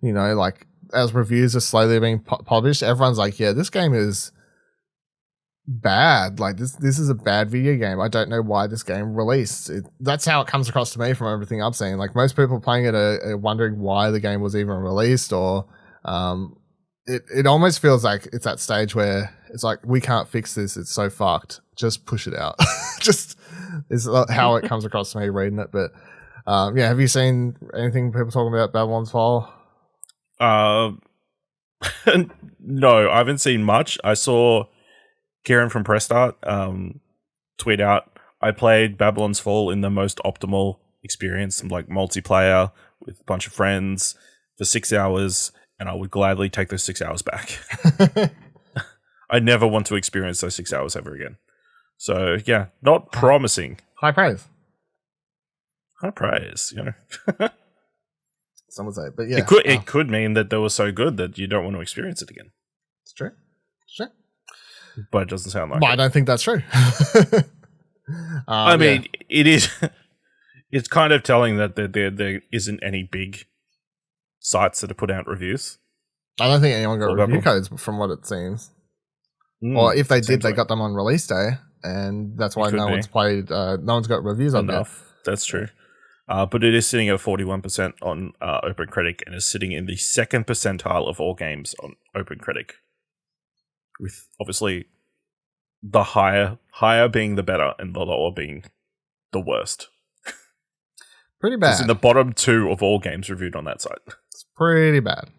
you know, like as reviews are slowly being published, everyone's like, yeah, this game is bad. Like this is a bad video game. I don't know why this game released. That's how it comes across to me from everything I'm seeing. Like most people playing it are wondering why the game was even released, or it almost feels like it's that stage where it's like, we can't fix this. It's so fucked. Just push it out. Just is how it comes across to me reading it. But yeah, have you seen anything people talking about Babylon's Fall? No, I haven't seen much. I saw Kieran from Press Start tweet out, I played Babylon's Fall in the most optimal experience, like multiplayer with a bunch of friends for 6 hours. and I would gladly take those 6 hours back. I never want to experience those 6 hours ever again. So yeah, not promising. High praise. High praise, you know. Some would say, but yeah, it could mean that they were so good that you don't want to experience it again. It's true. It's true. But it doesn't sound like I don't think that's true. I mean, it is. It's kind of telling that there isn't any big sites that have put out reviews. I don't think anyone got review codes from what it seems. Or if they did, they got them on release day, and that's why no one's played. No one's got reviews on that. That's true. But it is sitting at 41% on OpenCritic and is sitting in the second percentile of all games on OpenCritic, with obviously the higher being the better and the lower being the worst. Pretty bad. It's in the bottom 2 of all games reviewed on that site. It's pretty bad.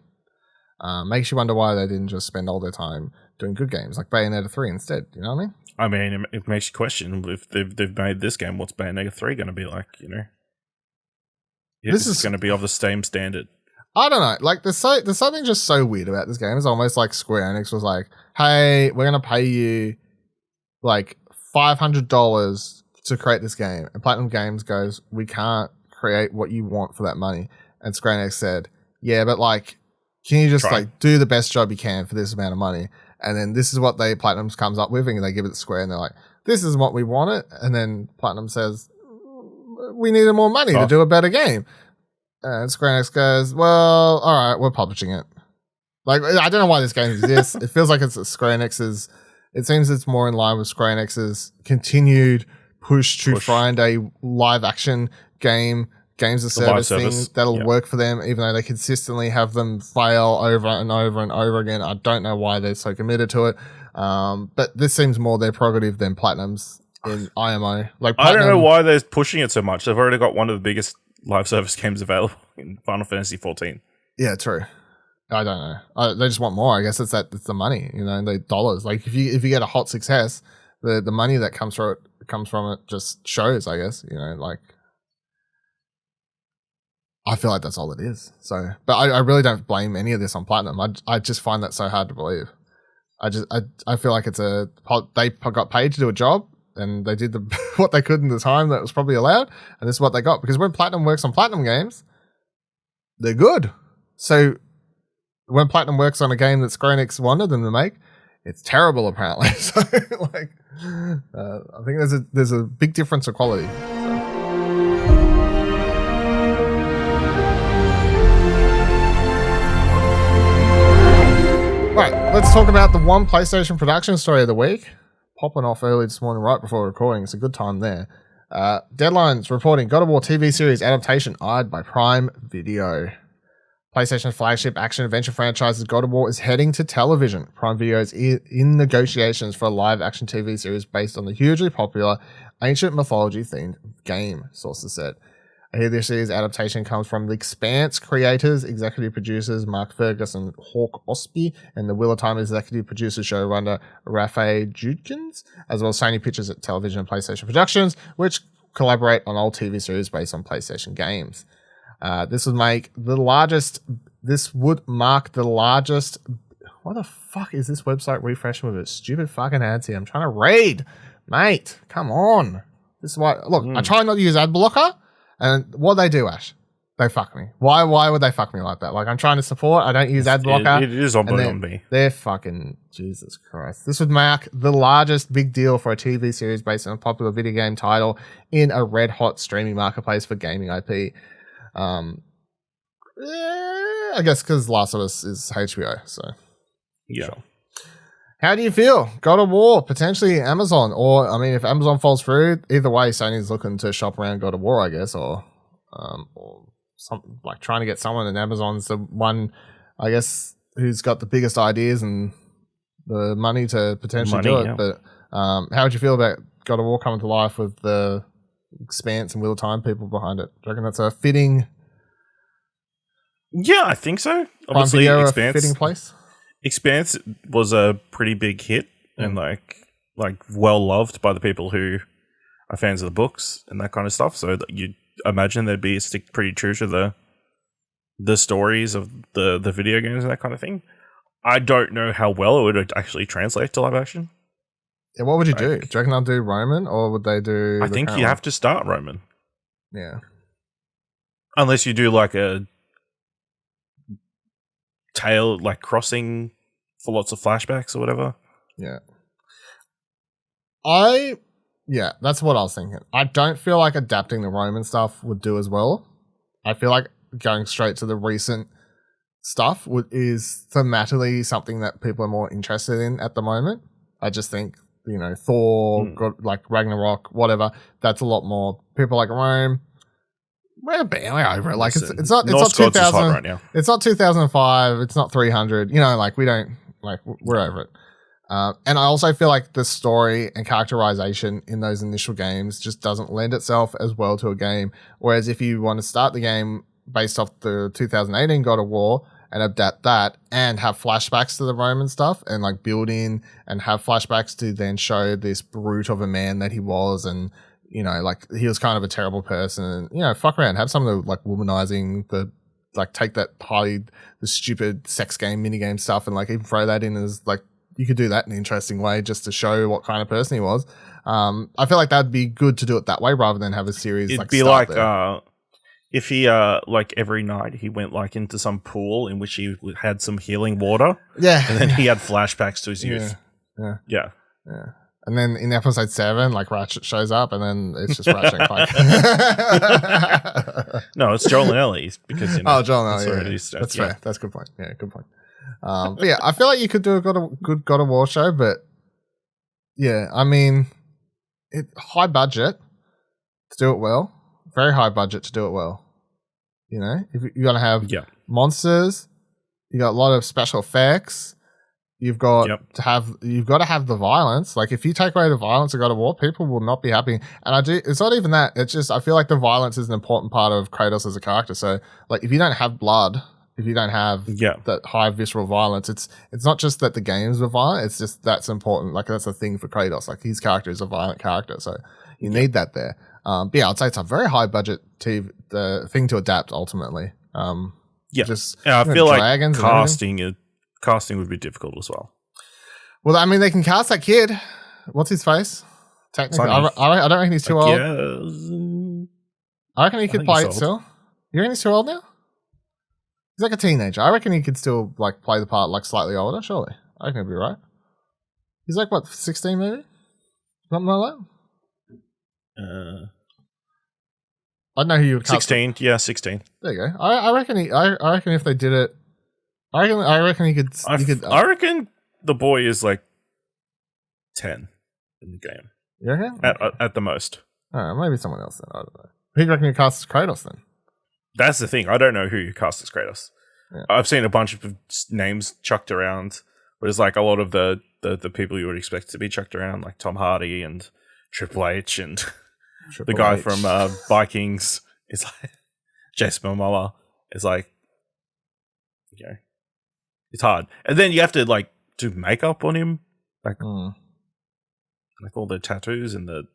Makes you wonder why they didn't just spend all their time doing good games like Bayonetta 3 instead. You know what I mean? I mean, it makes you question if they've made this game, what's Bayonetta 3 going to be like, you know? Yeah, this is going to be of the same standard. I don't know. Like, there's something just so weird about this game. It's almost like Square Enix was like, hey, we're going to pay you like $500 to create this game. And Platinum Games goes, we can't create what you want for that money. And Square Enix said, yeah, but like, can you just like do the best job you can for this amount of money? And then this is what Platinum comes up with, and they give it to Square, and they're like, this is what we wanted. And then Platinum says, we needed more money to do a better game. And Square Enix goes, well, all right, we're publishing it. Like, I don't know why this game exists. It feels like it's Square Enix's, it seems it's more in line with Square Enix's continued push to find a live action games as service thing that'll work for them, even though they consistently have them fail over and over and over again. I don't know why they're so committed to it. But this seems more their prerogative than Platinum's in IMO. Like, I don't know why they're pushing it so much. They've already got one of the biggest live service games available in Final Fantasy 14. Yeah, true. I don't know. They just want more. I guess it's the money, you know, the dollars. Like, if you get a hot success, the money that comes from it just shows, I guess, you know, like, I feel like that's all it is. So, but I really don't blame any of this on Platinum. I just find that so hard to believe. I feel like they got paid to do a job, and they did what they could in the time that was probably allowed, and this is what they got. Because when Platinum works on Platinum games, they're good. So when Platinum works on a game that Square Enix wanted them to make, it's terrible apparently. So like, I think there's a big difference of quality. Right, let's talk about the one PlayStation production story of the week. Popping off early this morning right before recording. It's a good time there. Deadlines reporting God of War TV series adaptation eyed by Prime Video. PlayStation flagship action-adventure franchise God of War is heading to television. Prime Video is in negotiations for a live-action TV series based on the hugely popular ancient mythology-themed game, sources said. I hear this year's adaptation comes from The Expanse creators, executive producers Mark Ferguson and Hawk Ospey, and the Wheel of Time executive producer showrunner Rafe Judkins, as well as Sony Pictures at Television and PlayStation Productions, which collaborate on old TV series based on PlayStation games. This would mark the largest. What the fuck is this website refreshing with its stupid fucking ads here? I'm trying to read, mate. Come on. This is why. Look, I try not to use ad blocker. And what they do, Ash, they fuck me. Why would they fuck me like that? Like, I'm trying to support. I don't use ad blocker. It is on me. They're fucking Jesus Christ. This would mark the largest big deal for a TV series based on a popular video game title in a red hot streaming marketplace for gaming IP. I guess because Last of Us is HBO. So yeah. Sure. How do you feel? God of War, potentially Amazon, or I mean, if Amazon falls through, either way, Sony's looking to shop around God of War, I guess, or something like trying to get someone. And Amazon's the one, I guess, who's got the biggest ideas and the money to potentially do it. Yeah. But how would you feel about God of War coming to life with the Expanse and Wheel of Time people behind it? Do you reckon that's a fitting? Yeah, I think so. Obviously, Expanse, a fitting place. Expanse was a pretty big hit and like well loved by the people who are fans of the books and that kind of stuff. So you imagine they'd be stick pretty true to the stories of the video games and that kind of thing. I don't know how well it would actually translate to live action. Yeah, what would you do? Do you reckon they'll do Roman, or would they do? I think you have to start Roman. Yeah. Unless you do like a tale, like crossing for lots of flashbacks or whatever. Yeah. That's what I was thinking. I don't feel like adapting the Roman stuff would do as well. I feel like going straight to the recent stuff is thematically something that people are more interested in at the moment. I just think, Thor, like Ragnarok, whatever, that's a lot more. People like Rome, we're over it. Like it's not 2000 right now. It's not 2005. It's not 300. We don't we're over it. And I also feel like the story and characterization in those initial games just doesn't lend itself as well to a game. Whereas if you want to start the game based off the 2018 God of War and adapt that and have flashbacks to the Roman stuff and like build in and have flashbacks to then show this brute of a man that he was, and he was kind of a terrible person, and fuck around, have some of the like womanizing, take that the stupid sex game minigame stuff and like even throw that in as like, you could do that in an interesting way just to show what kind of person he was. I feel like that'd be good to do it that way rather than have a series. It'd be like if he like every night he went like into some pool in which he had some healing water. Yeah. And then he had flashbacks to his youth. Yeah. And then in episode 7, like Ratchet shows up, and then it's just Ratchet and Clank. No, it's Joel and Ellie because Joel and Ellie. That's fair. That's a good point. Yeah, good point. But yeah, I feel like you could do a good God of War show, but yeah, I mean, high budget to do it well, very high budget to do it well. If you're gonna have monsters, you got a lot of special effects. You've got to have the violence. Like if you take away the violence of God of War, people will not be happy. And it's not even that. It's just I feel like the violence is an important part of Kratos as a character. So like if you don't have blood, if you don't have that high visceral violence, it's not just that the games are violent. It's just that's important. Like that's a thing for Kratos. Like his character is a violent character, so you need that there. But yeah, I'd say it's a very high budget thing to adapt ultimately. I feel like casting would be difficult as well. Well, I mean, they can cast that kid. What's his face? Technically, I don't reckon he's too old. I reckon he could play it still. You reckon he's too old now? He's like a teenager. I reckon he could still like play the part like slightly older. Surely, I reckon he'd be right. He's like what, 16 maybe, something like that. I don't know who you would cast. 16. Yeah, 16. There you go. I reckon I reckon if they did it, I reckon he could. I reckon the boy is like 10 in the game. You reckon? At the most. Maybe someone else then. I don't know. Who do you reckon you cast as Kratos then? That's the thing. I don't know who you cast as Kratos. Yeah. I've seen a bunch of names chucked around, but it's like a lot of the people you would expect to be chucked around, like Tom Hardy and Triple H and the guy from Vikings. It's like Jason Momoa. It's like, it's hard. And then you have to like do makeup on him, like all the tattoos and the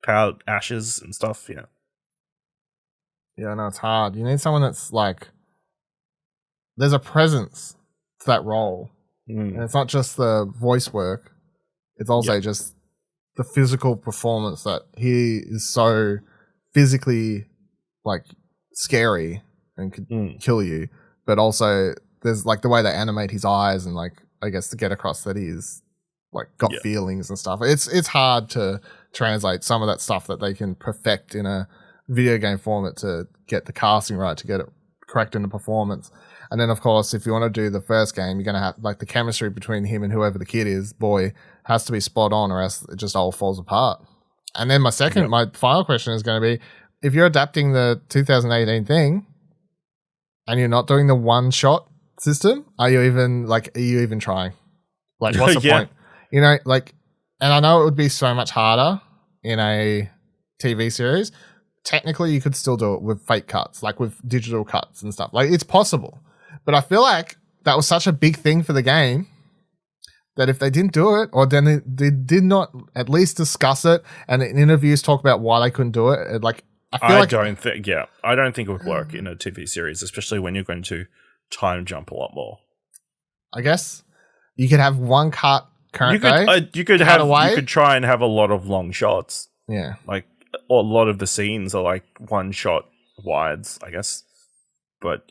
powdered ashes and stuff. Yeah, no, it's hard. You need someone that's like, there's a presence to that role. And it's not just the voice work. It's also just the physical performance that he is so physically like scary and could kill you. But also there's like the way they animate his eyes and like, I guess to get across that he's like got feelings and stuff. It's hard to translate some of that stuff that they can perfect in a video game format to get the casting right, to get it correct in the performance. And then of course, if you want to do the first game, you're going to have like the chemistry between him and whoever the kid is, boy, has to be spot on or else it just all falls apart. And then my final question is going to be, if you're adapting the 2018 thing and you're not doing the one shot system, are you even trying? Like what's the point? And I know it would be so much harder in a TV series. Technically, you could still do it with fake cuts, like with digital cuts and stuff. Like, it's possible. But I feel like that was such a big thing for the game that if they didn't do it, or then they did not at least discuss it and in interviews talk about why they couldn't do it, feel like don't think it would work in a TV series, especially when you're going to time jump a lot more. I guess you could have one cut current day. You could try and have a lot of long shots. Yeah, like a lot of the scenes are like one shot wides, I guess. But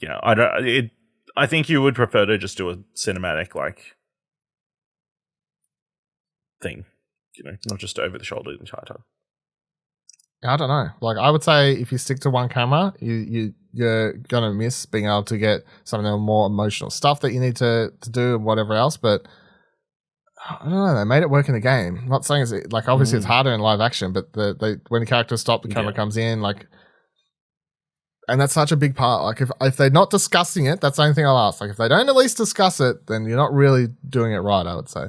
I think you would prefer to just do a cinematic like thing, not just over the shoulder the entire time. I don't know. Like, I would say if you stick to one camera, you're gonna miss being able to get some of the more emotional stuff that you need to do and whatever else. But I don't know. They made it work in the game. I'm not saying it's like obviously it's harder in live action, but when the characters stop, the camera comes in, like, and that's such a big part. Like, if they're not discussing it, that's the only thing I'll ask. Like, if they don't at least discuss it, then you're not really doing it right, I would say.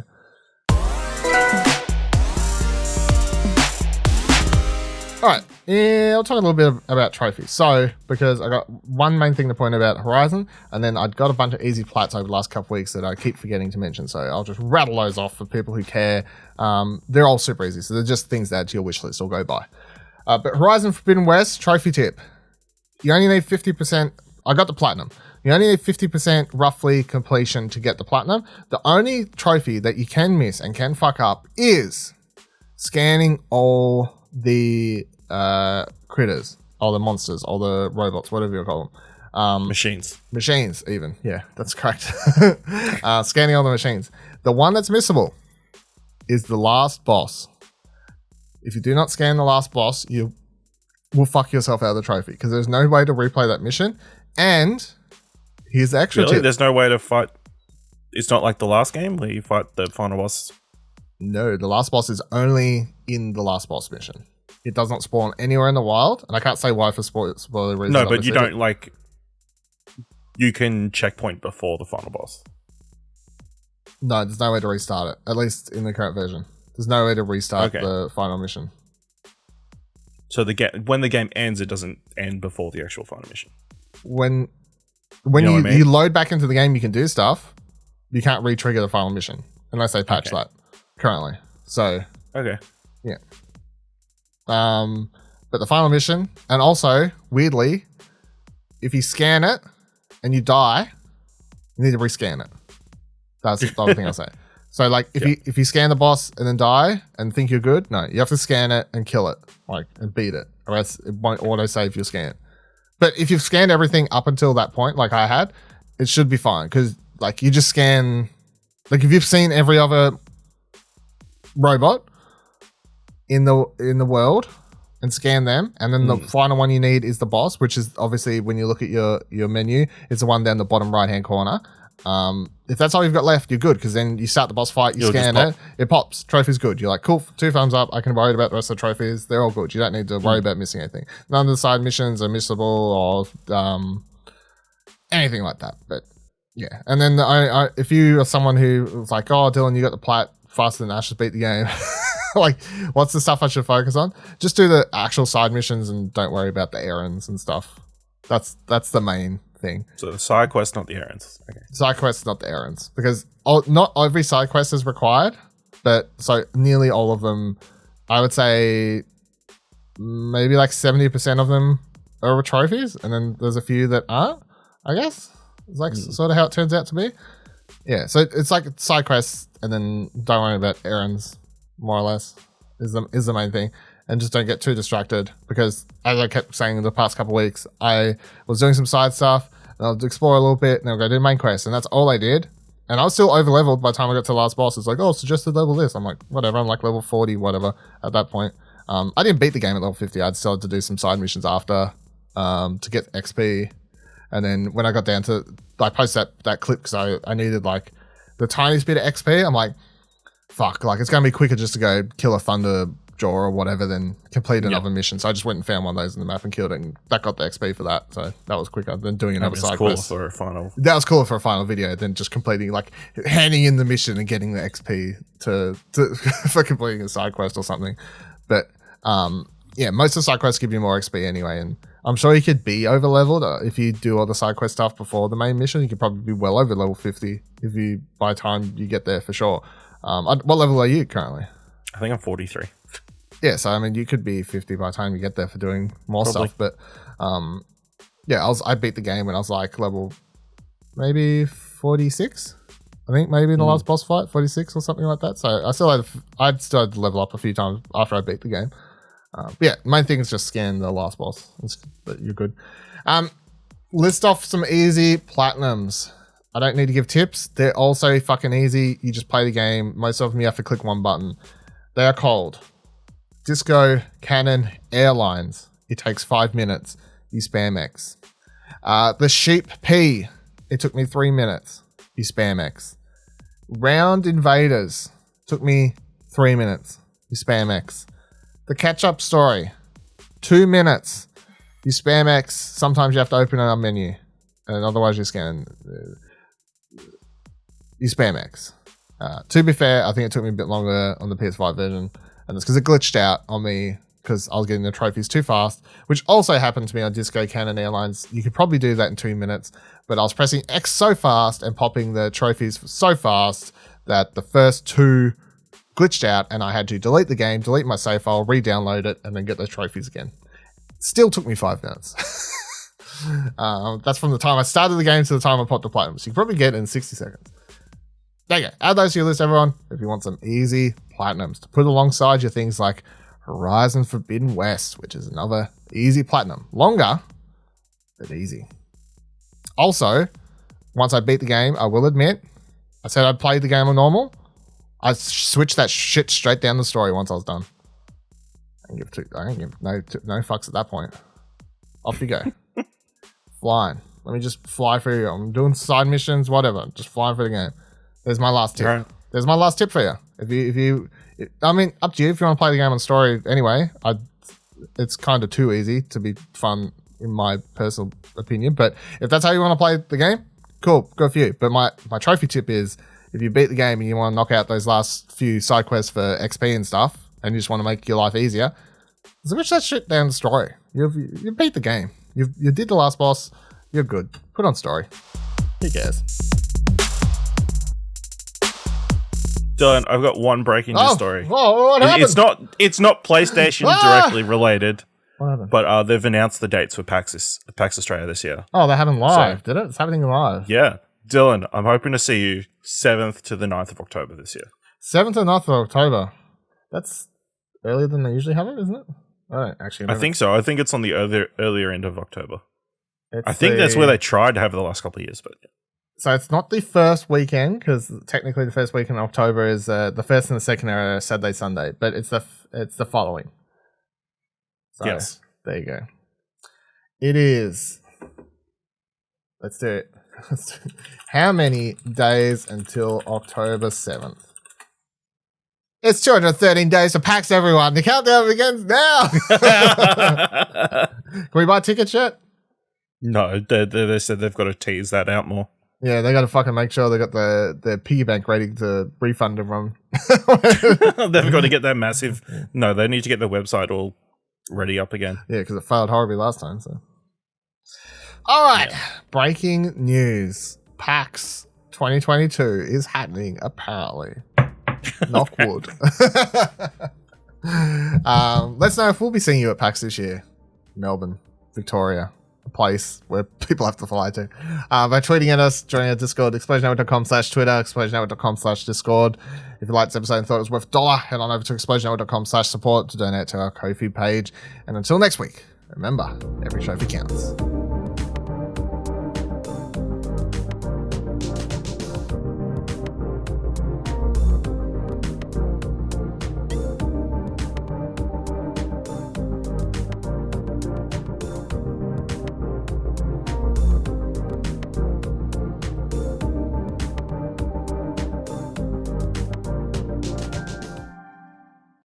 All right, I'll talk a little bit about trophies. So, because I got one main thing to point about Horizon, and then I'd got a bunch of easy plats over the last couple of weeks that I keep forgetting to mention. So I'll just rattle those off for people who care. They're all super easy, so they're just things to add to your wish list or go by. But Horizon Fordbien West, trophy tip. You only need 50%. I got the platinum. You only need 50% roughly completion to get the platinum. The only trophy that you can miss and can fuck up is scanning all the critters, all the monsters, all the robots, whatever you call them. Machines, even. Yeah, that's correct. Scanning all the machines. The one that's missable is the last boss. If you do not scan the last boss, you will fuck yourself out of the trophy because there's no way to replay that mission. And here's the extra tip. There's no way to fight. It's not like the last game where you fight the final boss. No, the last boss is only in the last boss mission. It does not spawn anywhere in the wild, and I can't say why for spoiler reasons. No, but you don't you can checkpoint before the final boss. No, there's no way to restart it. At least in the current version, there's no way to restart the final mission. So when the game ends, it doesn't end before the actual final mission. When you load back into the game, you can do stuff. You can't re-trigger the final mission unless they patch that currently. So yeah. But the final mission, and also weirdly, if you scan it and you die, you need to rescan it. That's the other thing I'll say. So like if you scan the boss and then die and think you're good, no, you have to scan it and kill it, like, and beat it, or else it won't auto save your scan. But if you've scanned everything up until that point, like I had, it should be fine because like you just scan, like if you've seen every other robot in the world and scan them, and then the final one you need is the boss, which is obviously when you look at your menu, it's the one down the bottom right hand corner. If that's all you've got left, you're good because then you start the boss fight, you scan it pops, trophy's good. You're like, cool, 2 thumbs up. I can worry about the rest of the trophies. They're all good. You don't need to worry about missing anything. None of the side missions are missable or anything like that. But yeah, and then if you are someone who was like, oh, Dylan, you got the plat faster than Ash, just beat the game. Like, what's the stuff I should focus on? Just do the actual side missions and don't worry about the errands and stuff. That's the main thing. So the side quest, not the errands. Okay. Side quests, not the errands, because not every side quest is required, but so nearly all of them, I would say, maybe like 70% of them are trophies, and then there's a few that aren't. I guess it's like sort of how it turns out to be. Yeah, so it's like side quests, and then don't worry about errands. More or less is the main thing, and just don't get too distracted because, as I kept saying in the past couple of weeks, I was doing some side stuff and I'll explore a little bit and I'll go do main quest, and that's all I did, and I was still over leveled by the time I got to the last boss. It's like, oh, suggested level this. I'm like, whatever, I'm like level 40 whatever at that point. I didn't beat the game at level 50. I'd still had to do some side missions after to get XP, and then when I got down to, I posted that clip because I needed like the tiniest bit of XP. I'm like, fuck, like it's going to be quicker just to go kill a thunder jaw or whatever than complete another mission. So I just went and found one of those in the map and killed it, and that got the XP for that. So that was quicker than doing another side quest. For a final. That was cooler for a final video than just completing, like handing in the mission and getting the XP to for completing a side quest or something. But yeah, most of the side quests give you more XP anyway, and I'm sure you could be over leveled if you do all the side quest stuff before the main mission. You could probably be well over level 50 if you by the time you get there for sure. What level are you currently? I think I'm 43. Yeah, so I mean, you could be 50 by the time you get there for doing more Probably. stuff. But yeah, I beat the game when I was like level maybe 46. I think maybe in the last boss fight, 46 or something like that. So I'd still had to level up a few times after I beat the game. But yeah, main thing is just scan the last boss. But you're good. List off some easy platinums. I don't need to give tips. They're also fucking easy. You just play the game. Most of them you have to click one button. They are called Disco Cannon Airlines. It takes 5 minutes. You spam X. The Sheep P. It took me 3 minutes. You spam X. Round Invaders. Took me 3 minutes. You spam X. The Catch-Up Story. 2 minutes. You spam X. Sometimes you have to open a menu. And otherwise you scan. You spam X. To be fair, I think it took me a bit longer on the PS5 version. And it's because it glitched out on me because I was getting the trophies too fast, which also happened to me on Disco Cannon Airlines. You could probably do that in 2 minutes, but I was pressing X so fast and popping the trophies so fast that the first two glitched out and I had to delete the game, delete my save file, re-download it, and then get those trophies again. Still took me 5 minutes. That's from the time I started the game to the time I popped the platinum. So you can probably get it in 60 seconds. There you go. Add those to your list, everyone, if you want some easy platinums to put alongside your things like Horizon Fordbien West, which is another easy platinum. Longer, but easy. Also, once I beat the game, I will admit, I said I'd play the game on normal. I switched that shit straight down the story once I was done. I didn't give no fucks at that point. Off you go. Flying. Let me just fly through. I'm doing side missions, whatever. Just flying through the game. There's my last tip. Right. There's my last tip for you. I mean, up to you if you want to play the game on story anyway. It's kind of too easy to be fun in my personal opinion. But if that's how you want to play the game, cool, go for you. But my trophy tip is if you beat the game and you want to knock out those last few side quests for XP and stuff, and you just want to make your life easier, switch that shit down the story. You beat the game. You did the last boss. You're good. Put on story. Who cares? Dylan, I've got one breaking news story. Oh, what happened? It's not PlayStation directly related, What happened? but they've announced the dates for PAX Australia this year. Oh, they happened live, did it? It's happening live. Yeah. Dylan, I'm hoping to see you 7th to the 9th of October this year. 7th to 9th of October. That's earlier than they usually have it, isn't it? I don't actually remember. I think so. I think it's on the earlier end of October. I think that's where they tried to have it the last couple of years, but yeah. So it's not the first weekend, because technically the first weekend in October is the first and the second are Saturday, Sunday, but it's the following. So, yes. There you go. It is. Let's do it. How many days until October 7th? It's 213 days to PAX, everyone. The countdown begins now. Can we buy tickets yet? No, they said they've got to tease that out more. Yeah, they got to fucking make sure they got the piggy bank ready to refund everyone. They've got to get that massive. No, they need to get the website all ready up again. Yeah, because it failed horribly last time. So, all right, breaking news: PAX 2022 is happening. Apparently, knock wood. Let's know if we'll be seeing you at PAX this year. Melbourne, Victoria. Place where people have to fly to by tweeting at us, joining our Discord, explosionnetwork.com/Twitter, explosionnetwork.com/Discord. If you liked this episode and thought it was worth $1, head on over to explosionnetwork.com/support to donate to our Ko-fi page. And until next week, remember, every trophy counts.